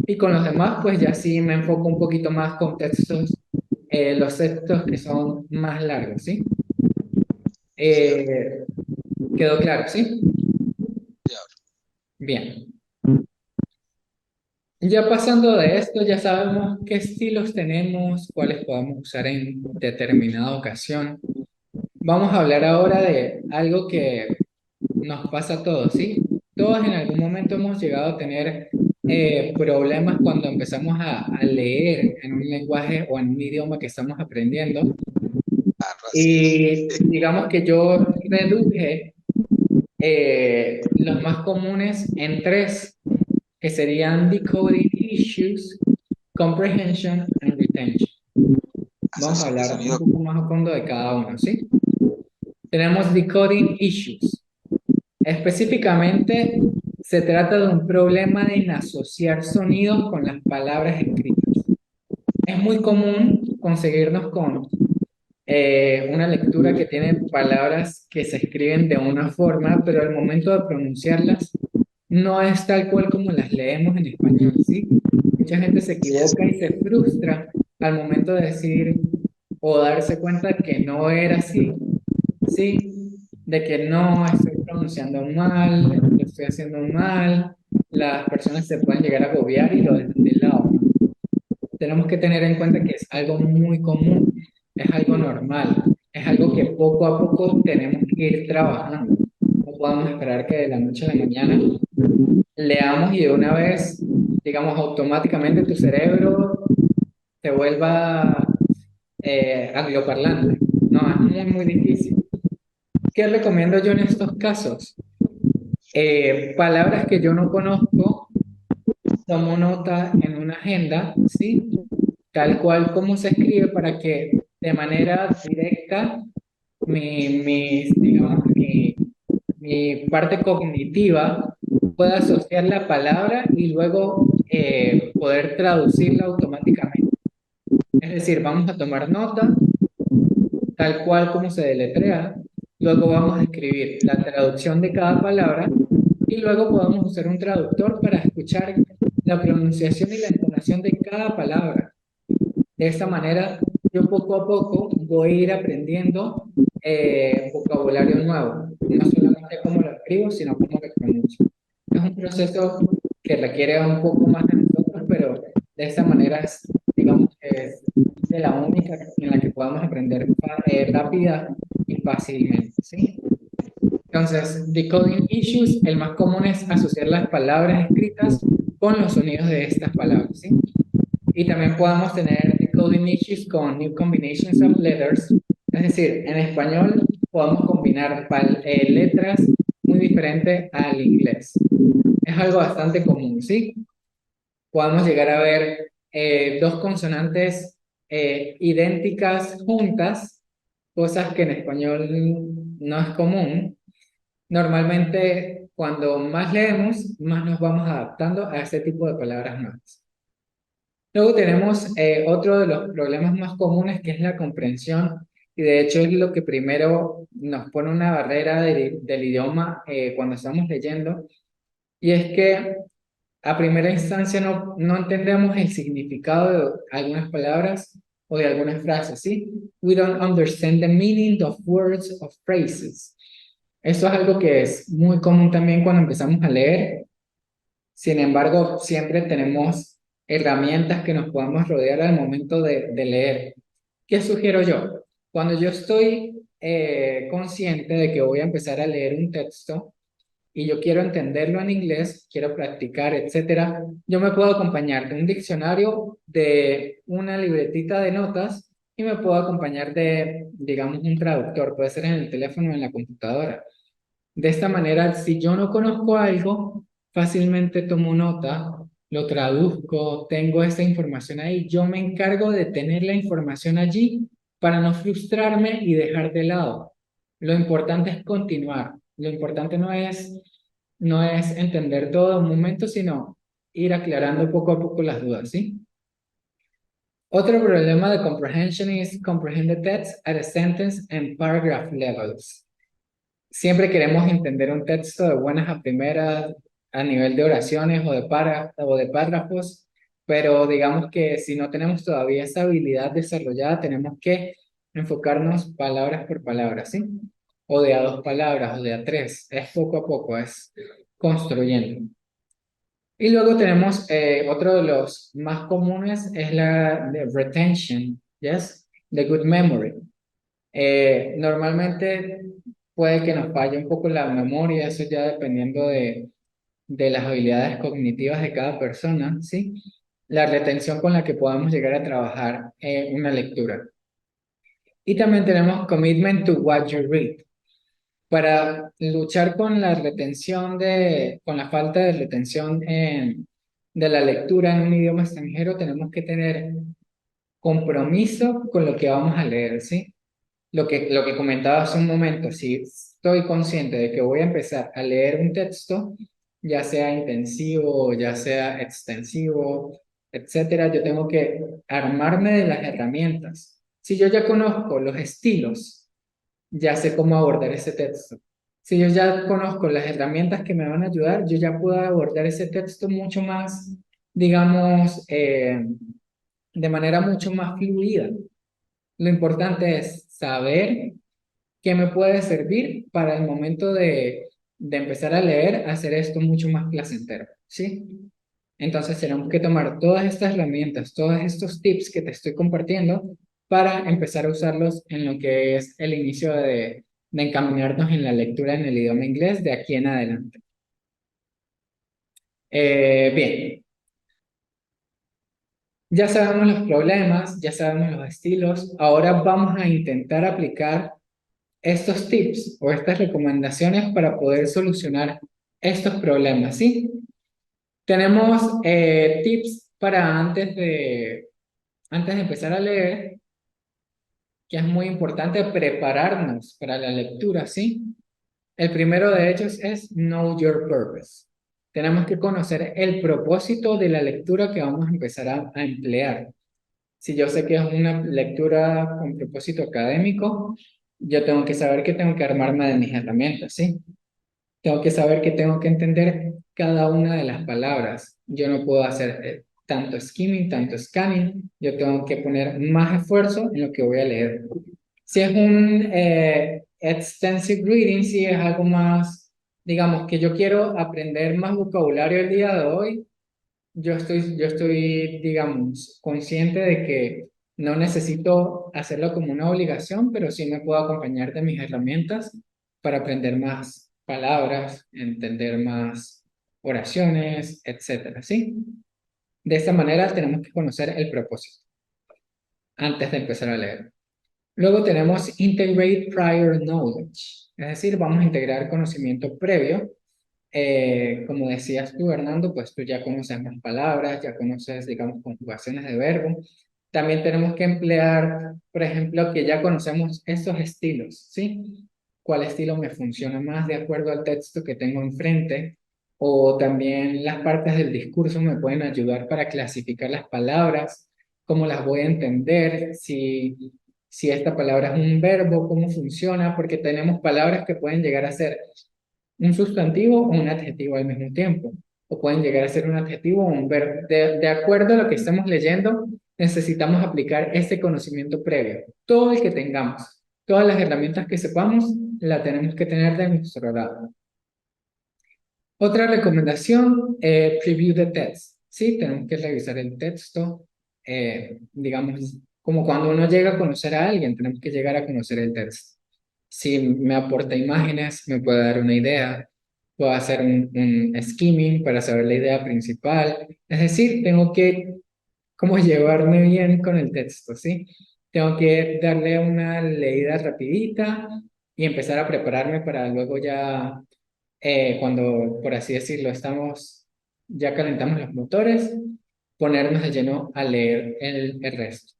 A: Y con los demás, pues ya sí me enfoco un poquito más con textos, los textos que son más largos, ¿sí?
B: Señor.
A: Eh, ¿Quedó claro, sí?
B: Señor.
A: Bien. Ya pasando de esto, ya sabemos qué estilos tenemos, cuáles podemos usar en determinada ocasión. Vamos a hablar ahora de algo que nos pasa a todos, ¿sí? Todos en algún momento hemos llegado a tener problemas cuando empezamos a leer en un lenguaje o en un idioma que estamos aprendiendo.
B: Claro, así es.
A: Y digamos que yo reduje los más comunes en tres, que serían decoding issues, comprehension and retention. Vamos a
B: Asociación de
A: hablar un
B: sonido.
A: poco más a fondo de cada uno, ¿sí? Tenemos decoding issues. Específicamente, se trata de un problema en asociar sonidos con las palabras escritas. Es muy común conseguirnos con una lectura que tiene palabras que se escriben de una forma, pero al momento de pronunciarlas no es tal cual como las leemos en español, ¿sí? Mucha gente se equivoca y se frustra al momento de decir o darse cuenta que no era así, ¿sí? De que no estoy pronunciando mal, lo estoy haciendo mal, las personas se pueden llegar a agobiar y lo dejan de lado, ¿no? Tenemos que tener en cuenta que es algo muy común, es algo normal, es algo que poco a poco tenemos que ir trabajando. No podemos esperar que de la noche a la mañana leamos y de una vez, digamos, automáticamente tu cerebro se vuelva angloparlante. No, es muy, muy difícil. ¿Qué recomiendo yo en estos casos? Palabras que yo no conozco, tomo nota en una agenda, ¿sí? Tal cual como se escribe para que de manera directa digamos, mi parte cognitiva pueda asociar la palabra y luego poder traducirla automáticamente. Es decir, vamos a tomar nota tal cual como se deletrea, luego vamos a escribir la traducción de cada palabra y luego podemos usar un traductor para escuchar la pronunciación y la entonación de cada palabra. De esta manera, yo poco a poco voy a ir aprendiendo vocabulario nuevo, no solamente cómo lo escribo, sino cómo lo pronuncio. Es un proceso que requiere un poco más de nosotros, pero de esta manera es, digamos, de la única en la que podamos aprender rápida y fácilmente, ¿sí? Entonces, decoding issues, el más común es asociar las palabras escritas con los sonidos de estas palabras, ¿sí? Y también podamos tener decoding issues con new combinations of letters. Es decir, en español podemos combinar letras muy diferentes al inglés. Es algo bastante común, ¿sí? Podemos llegar a ver dos consonantes idénticas juntas, cosas que en español no es común. Normalmente, cuando más leemos, más nos vamos adaptando a este tipo de palabras nuevas. Luego tenemos otro de los problemas más comunes que es la comprensión y de hecho es lo que primero nos pone una barrera del idioma cuando estamos leyendo y es que a primera instancia no entendemos el significado de algunas palabras o de algunas frases, ¿sí? We don't understand the meaning of words or phrases. Eso es algo que es muy común también cuando empezamos a leer. Sin embargo, siempre tenemos herramientas que nos podemos rodear al momento de leer. ¿Qué sugiero yo? Cuando yo estoy consciente de que voy a empezar a leer un texto y yo quiero entenderlo en inglés, quiero practicar, etcétera, yo me puedo acompañar de un diccionario, de una libretita de notas y me puedo acompañar de, digamos, un traductor, puede ser en el teléfono o en la computadora. De esta manera, si yo no conozco algo, fácilmente tomo nota, lo traduzco, tengo esta información ahí. Yo me encargo de tener la información allí para no frustrarme y dejar de lado. Lo importante es continuar. Lo importante no es entender todo en un momento, sino ir aclarando poco a poco las dudas, ¿sí? Otro problema de comprehension is comprehend the text at a sentence and paragraph levels. Siempre queremos entender un texto de buenas a primeras a nivel de oraciones o de párrafos, pero digamos que si no tenemos todavía esa habilidad desarrollada, tenemos que enfocarnos palabras por palabra, ¿sí? O de a dos palabras o de a tres. Es poco a poco, es construyendo. Y luego tenemos otro de los más comunes, es la de retention, ¿yes? The good memory. Normalmente puede que nos falle un poco la memoria, eso ya dependiendo de las habilidades cognitivas de cada persona, ¿sí? La retención con la que podamos llegar a trabajar una lectura. Y también tenemos commitment to what you read. Para luchar con la retención con la falta de retención de la lectura en un idioma extranjero, tenemos que tener compromiso con lo que vamos a leer, ¿sí? Lo que comentaba hace un momento, si estoy consciente de que voy a empezar a leer un texto, ya sea intensivo, ya sea extensivo, etcétera, yo tengo que armarme de las herramientas. Si yo ya conozco los estilos, ya sé cómo abordar ese texto. Si yo ya conozco las herramientas que me van a ayudar, yo ya puedo abordar ese texto mucho más digamos, de manera mucho más fluida. Lo importante es saber qué me puede servir para el momento de empezar a leer, hacer esto mucho más placentero, ¿sí? Entonces tenemos que tomar todas estas herramientas, todos estos tips que te estoy compartiendo para empezar a usarlos en lo que es el inicio de encaminarnos en la lectura en el idioma inglés de aquí en adelante. Bien, ya sabemos los problemas, ya sabemos los estilos, ahora vamos a intentar aplicar estos tips o estas recomendaciones para poder solucionar estos problemas, ¿sí? Tenemos tips para antes de empezar a leer, que es muy importante prepararnos para la lectura, ¿sí? El primero de ellos es Know Your Purpose. Tenemos que conocer el propósito de la lectura que vamos a empezar a emplear. Si yo sé que es una lectura con propósito académico, yo tengo que saber que tengo que armarme de mis herramientas, ¿sí? Tengo que saber que tengo que entender cada una de las palabras. Yo no puedo hacer tanto skimming, tanto scanning. Yo tengo que poner más esfuerzo en lo que voy a leer. Si es un extensive reading, si es algo más, digamos, que yo quiero aprender más vocabulario el día de hoy, digamos, consciente de que no necesito hacerlo como una obligación, pero sí me puedo acompañar de mis herramientas para aprender más palabras, entender más oraciones, etcétera, ¿sí? De esta manera tenemos que conocer el propósito antes de empezar a leer. Luego tenemos Integrate Prior Knowledge, es decir, vamos a integrar conocimiento previo. Como decías tú, Hernando, pues tú ya conoces más palabras, ya conoces, digamos, conjugaciones de verbo. También tenemos que emplear, por ejemplo, que ya conocemos estos estilos, ¿sí? ¿Cuál estilo me funciona más de acuerdo al texto que tengo enfrente? O también las partes del discurso me pueden ayudar para clasificar las palabras, cómo las voy a entender, si esta palabra es un verbo, cómo funciona, porque tenemos palabras que pueden llegar a ser un sustantivo o un adjetivo al mismo tiempo, o pueden llegar a ser un adjetivo o un verbo. De acuerdo a lo que estamos leyendo, necesitamos aplicar este conocimiento previo, todo el que tengamos, todas las herramientas que sepamos, la tenemos que tener de nuestro lado. Otra recomendación, preview the text. Sí, tenemos que revisar el texto, digamos, como cuando uno llega a conocer a alguien, tenemos que llegar a conocer el texto. Si me aporta imágenes, me puede dar una idea, puedo hacer un skimming para saber la idea principal. Es decir, tengo que como llevarme bien con el texto, ¿sí? Tengo que darle una leída rapidita y empezar a prepararme para luego ya cuando, por así decirlo, ya calentamos los motores, ponernos de lleno a leer el resto.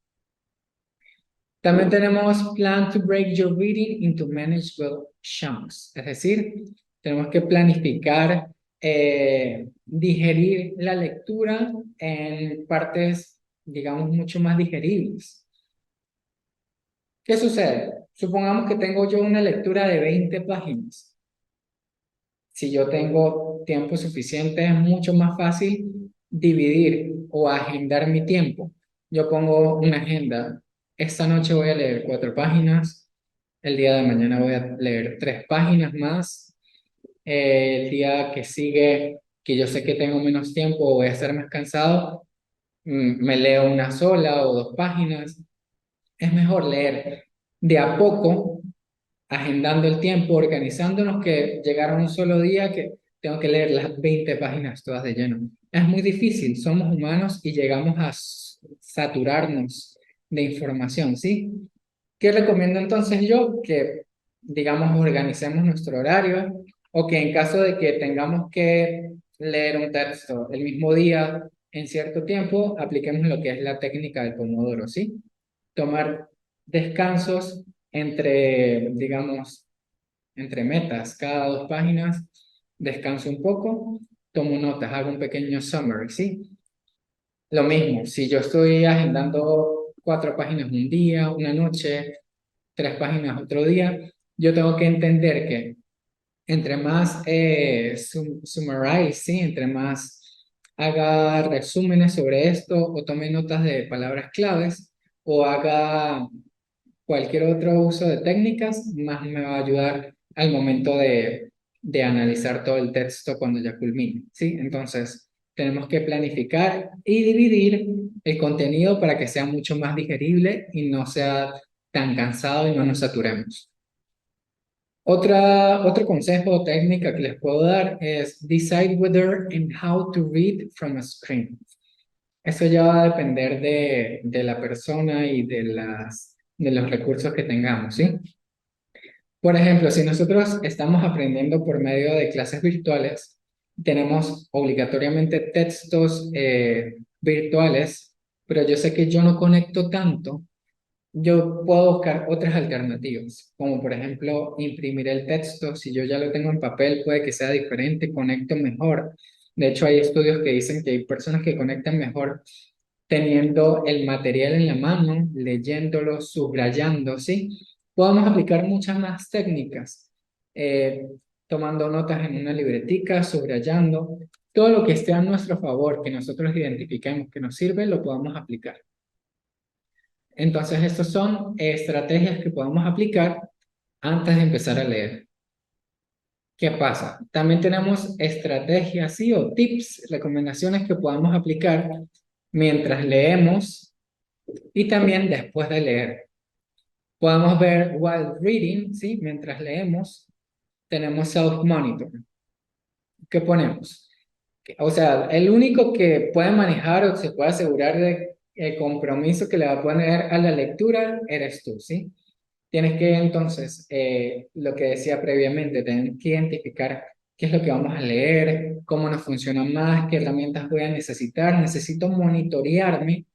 A: También tenemos plan to break your reading into manageable chunks, es decir, tenemos que planificar, digerir la lectura en partes, digamos, mucho más digeribles. ¿Qué sucede? Supongamos que tengo yo una lectura de 20 páginas. Si yo tengo tiempo suficiente, es mucho más fácil dividir o agendar mi tiempo. Yo pongo una agenda. Esta noche voy a leer 4 páginas. El día de mañana voy a leer 3 páginas más. El día que sigue, que yo sé que tengo menos tiempo, voy a estar más cansado, me leo una sola o 2 páginas. Es mejor leer de a poco agendando el tiempo, organizándonos, que llegar a un solo día que tengo que leer las 20 páginas todas de lleno. Es muy difícil, somos humanos y llegamos a saturarnos de información, ¿sí? ¿Qué recomiendo entonces yo? Que, digamos, organicemos nuestro horario o que en caso de que tengamos que leer un texto el mismo día en cierto tiempo, apliquemos lo que es la técnica del pomodoro, ¿sí? Tomar descansos digamos, entre metas, cada 2 páginas, descanso un poco, tomo notas, hago un pequeño summary, ¿sí? Lo mismo, si yo estoy agendando 4 páginas un día, una noche, 3 páginas otro día, yo tengo que entender que entre más summarize, ¿sí? Entre más haga resúmenes sobre esto o tome notas de palabras claves o haga cualquier otro uso de técnicas, más me va a ayudar al momento de analizar todo el texto cuando ya culmine, ¿sí? Entonces, tenemos que planificar y dividir el contenido para que sea mucho más digerible y no sea tan cansado y no nos saturemos. Otro consejo o técnica que les puedo dar es decide whether and how to read from a screen. Eso ya va a depender de la persona y de los recursos que tengamos, ¿sí? Por ejemplo, si nosotros estamos aprendiendo por medio de clases virtuales, tenemos obligatoriamente textos virtuales, pero yo sé que yo no conecto tanto, yo puedo buscar otras alternativas, como por ejemplo imprimir el texto. Si yo ya lo tengo en papel, puede que sea diferente, conecto mejor. De hecho, hay estudios que dicen que hay personas que conectan mejor teniendo el material en la mano, leyéndolo, subrayando, ¿sí? Podemos aplicar muchas más técnicas, eh, tomando notas en una libretica, subrayando, todo lo que esté a nuestro favor, que nosotros identifiquemos que nos sirve, lo podamos aplicar. Entonces, estas son estrategias que podemos aplicar antes de empezar a leer. ¿Qué pasa? También tenemos estrategias, sí, o tips, recomendaciones que podamos aplicar mientras leemos y también después de leer. Podemos ver while reading, ¿sí? Mientras leemos, tenemos self-monitor. ¿Qué ponemos? O sea, el único que puede manejar o se puede asegurar de el compromiso que le va a poner a la lectura eres tú, ¿sí? Tienes que entonces, lo que decía previamente, tener que identificar qué es lo que vamos a leer, cómo nos funciona más, qué herramientas voy a necesitar. Necesito monitorearme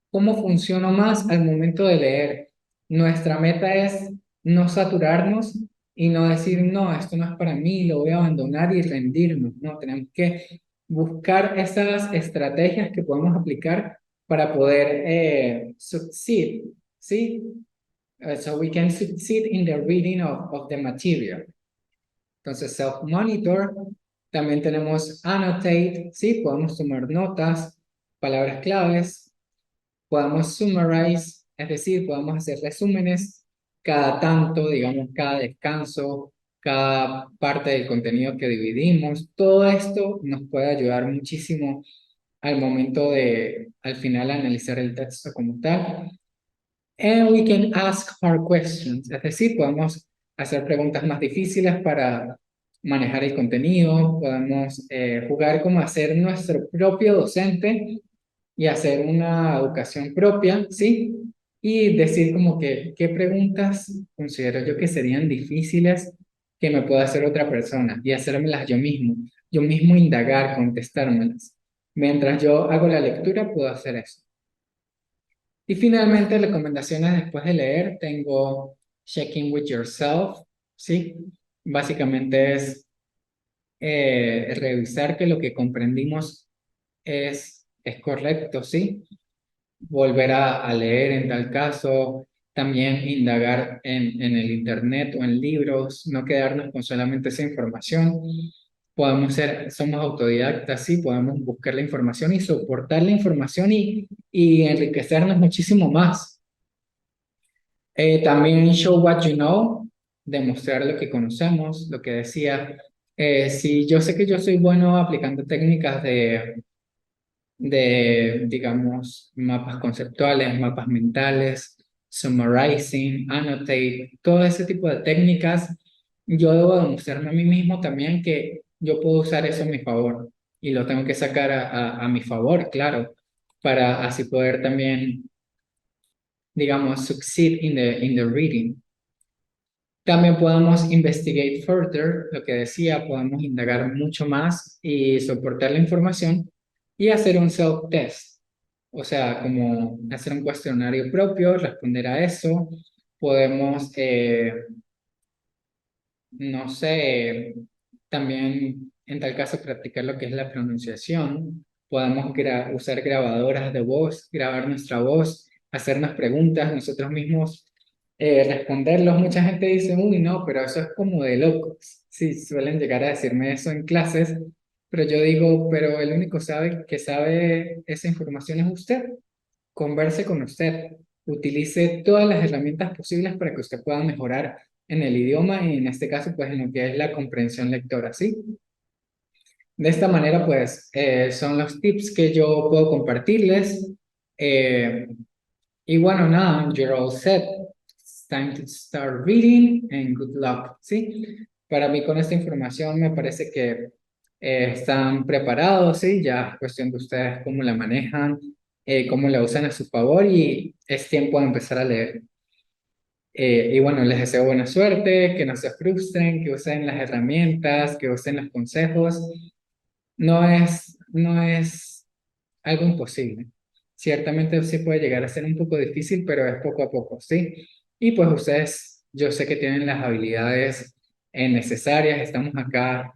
A: cómo funciono más al momento de leer. Nuestra meta es no saturarnos y no decir, no, esto no es para mí, lo voy a abandonar y rendirnos. No, tenemos que buscar esas estrategias que podemos aplicar para poder succeed, ¿sí? So we can succeed in the reading of the material. Entonces, self-monitor. También tenemos annotate, ¿sí? Podemos tomar notas, palabras claves. Podemos summarize, es decir, podemos hacer resúmenes cada tanto, digamos, cada descanso, cada parte del contenido que dividimos. Todo esto nos puede ayudar muchísimo al momento de, al final, analizar el texto como tal. And we can ask hard questions, es decir, podemos hacer preguntas más difíciles para manejar el contenido, podemos jugar como a ser nuestro propio docente y hacer una educación propia, ¿sí? Y decir como que, ¿qué preguntas considero yo que serían difíciles que me pueda hacer otra persona? Y hacérmelas yo mismo indagar, contestármelas. Mientras yo hago la lectura, puedo hacer eso. Y finalmente, recomendaciones después de leer, tengo Check-in with yourself, ¿sí? Básicamente es revisar que lo que comprendimos es correcto, ¿sí? Volver a leer en tal caso, también indagar en el internet o en libros, no quedarnos con solamente esa información. Podemos ser, somos autodidactas, sí, podemos buscar la información y soportar la información y enriquecernos muchísimo más. También show what you know, demostrar lo que conocemos, lo que decía. Si yo sé que yo soy bueno aplicando técnicas digamos, mapas conceptuales, mapas mentales, summarizing, annotate, todo ese tipo de técnicas, yo debo demostrarme a mí mismo también que yo puedo usar eso a mi favor y lo tengo que sacar a mi favor, claro, para así poder también, digamos, succeed in the reading. También podemos investigate further, lo que decía, podemos indagar mucho más y soportar la información y hacer un self-test. O sea, como hacer un cuestionario propio, responder a eso. Podemos, no sé, también en tal caso practicar lo que es la pronunciación. Podemos usar grabadoras de voz, grabar nuestra voz, hacernos preguntas nosotros mismos, responderlos. Mucha gente dice, uy, no, pero eso es como de locos. Sí, suelen llegar a decirme eso en clases Pero yo digo, pero el único que sabe esa información es usted. Converse con usted. Utilice todas las herramientas posibles para que usted pueda mejorar en el idioma y en este caso, pues en lo que es la comprensión lectora, ¿sí? De esta manera, pues, son los tips que yo puedo compartirles. Eh, y bueno, nada, you're all set. It's time to start reading and good luck, ¿sí? Para mí con esta información me parece que están preparados, ¿sí? Ya es cuestión de ustedes cómo la manejan, cómo la usan a su favor y es tiempo de empezar a leer. Y bueno, les deseo buena suerte, que no se frustren, que usen las herramientas, que usen los consejos. No es algo imposible. Ciertamente sí puede llegar a ser un poco difícil, pero es poco a poco, ¿sí? Y pues ustedes, yo sé que tienen las habilidades necesarias, estamos acá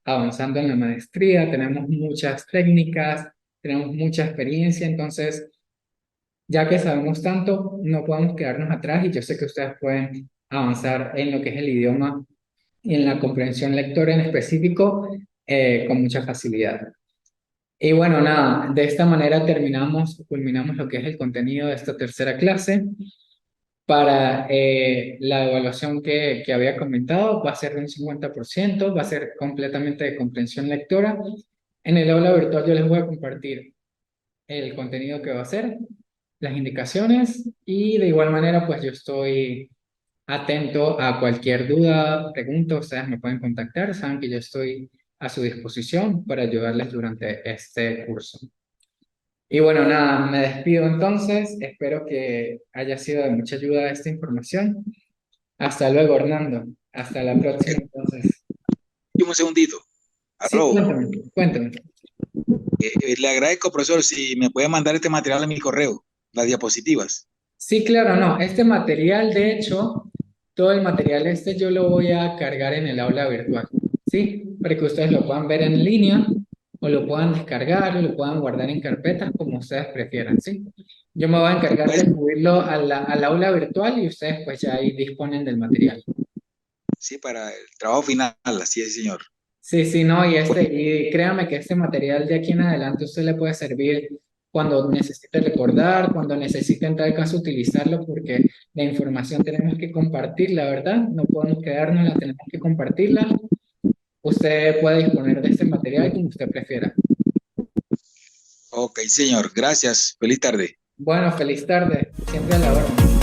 A: avanzando en la maestría, tenemos muchas técnicas, tenemos mucha experiencia, entonces, ya que sabemos tanto, no podemos quedarnos atrás y yo sé que ustedes pueden avanzar en lo que es el idioma y en la comprensión lectora en específico con mucha facilidad. Y bueno, nada, de esta manera culminamos lo que es el contenido de esta tercera clase. Para la evaluación que había comentado, va a ser de un 50%, va a ser completamente de comprensión lectora. En el aula virtual yo les voy a compartir el contenido que va a ser, las indicaciones y de igual manera pues yo estoy atento a cualquier duda, pregunta, ustedes me pueden contactar, saben que yo estoy a su disposición para ayudarles durante este curso. Y bueno, nada, me despido entonces. Espero que haya sido de mucha ayuda esta información. Hasta luego, Hernando. Hasta la próxima entonces.
B: Y un segundito.
A: Sí,
B: Aló.
A: cuéntame, cuéntame.
B: Le agradezco, profesor, si me puede mandar este material a mi correo, las diapositivas.
A: Sí, claro, no. Este material, de hecho, todo el material este yo lo voy a cargar en el aula virtual, ¿sí? Para que ustedes lo puedan ver en línea o lo puedan descargar o lo puedan guardar en carpetas como ustedes prefieran, ¿sí? Yo me voy a encargar de
B: Pues,
A: subirlo al aula virtual y ustedes pues ya ahí disponen del material.
B: sí, para el trabajo final, así es, señor.
A: Sí, sí, no,
B: Pues,
A: y créame que este material de aquí en adelante usted le puede servir cuando necesite recordar, cuando necesite en tal caso utilizarlo, porque la información tenemos que compartirla, ¿verdad? No podemos quedarnos, la tenemos que compartirla. Usted puede disponer de este material como usted prefiera.
B: ok, señor, gracias. Feliz tarde.
A: Bueno, feliz tarde, siempre a la orden.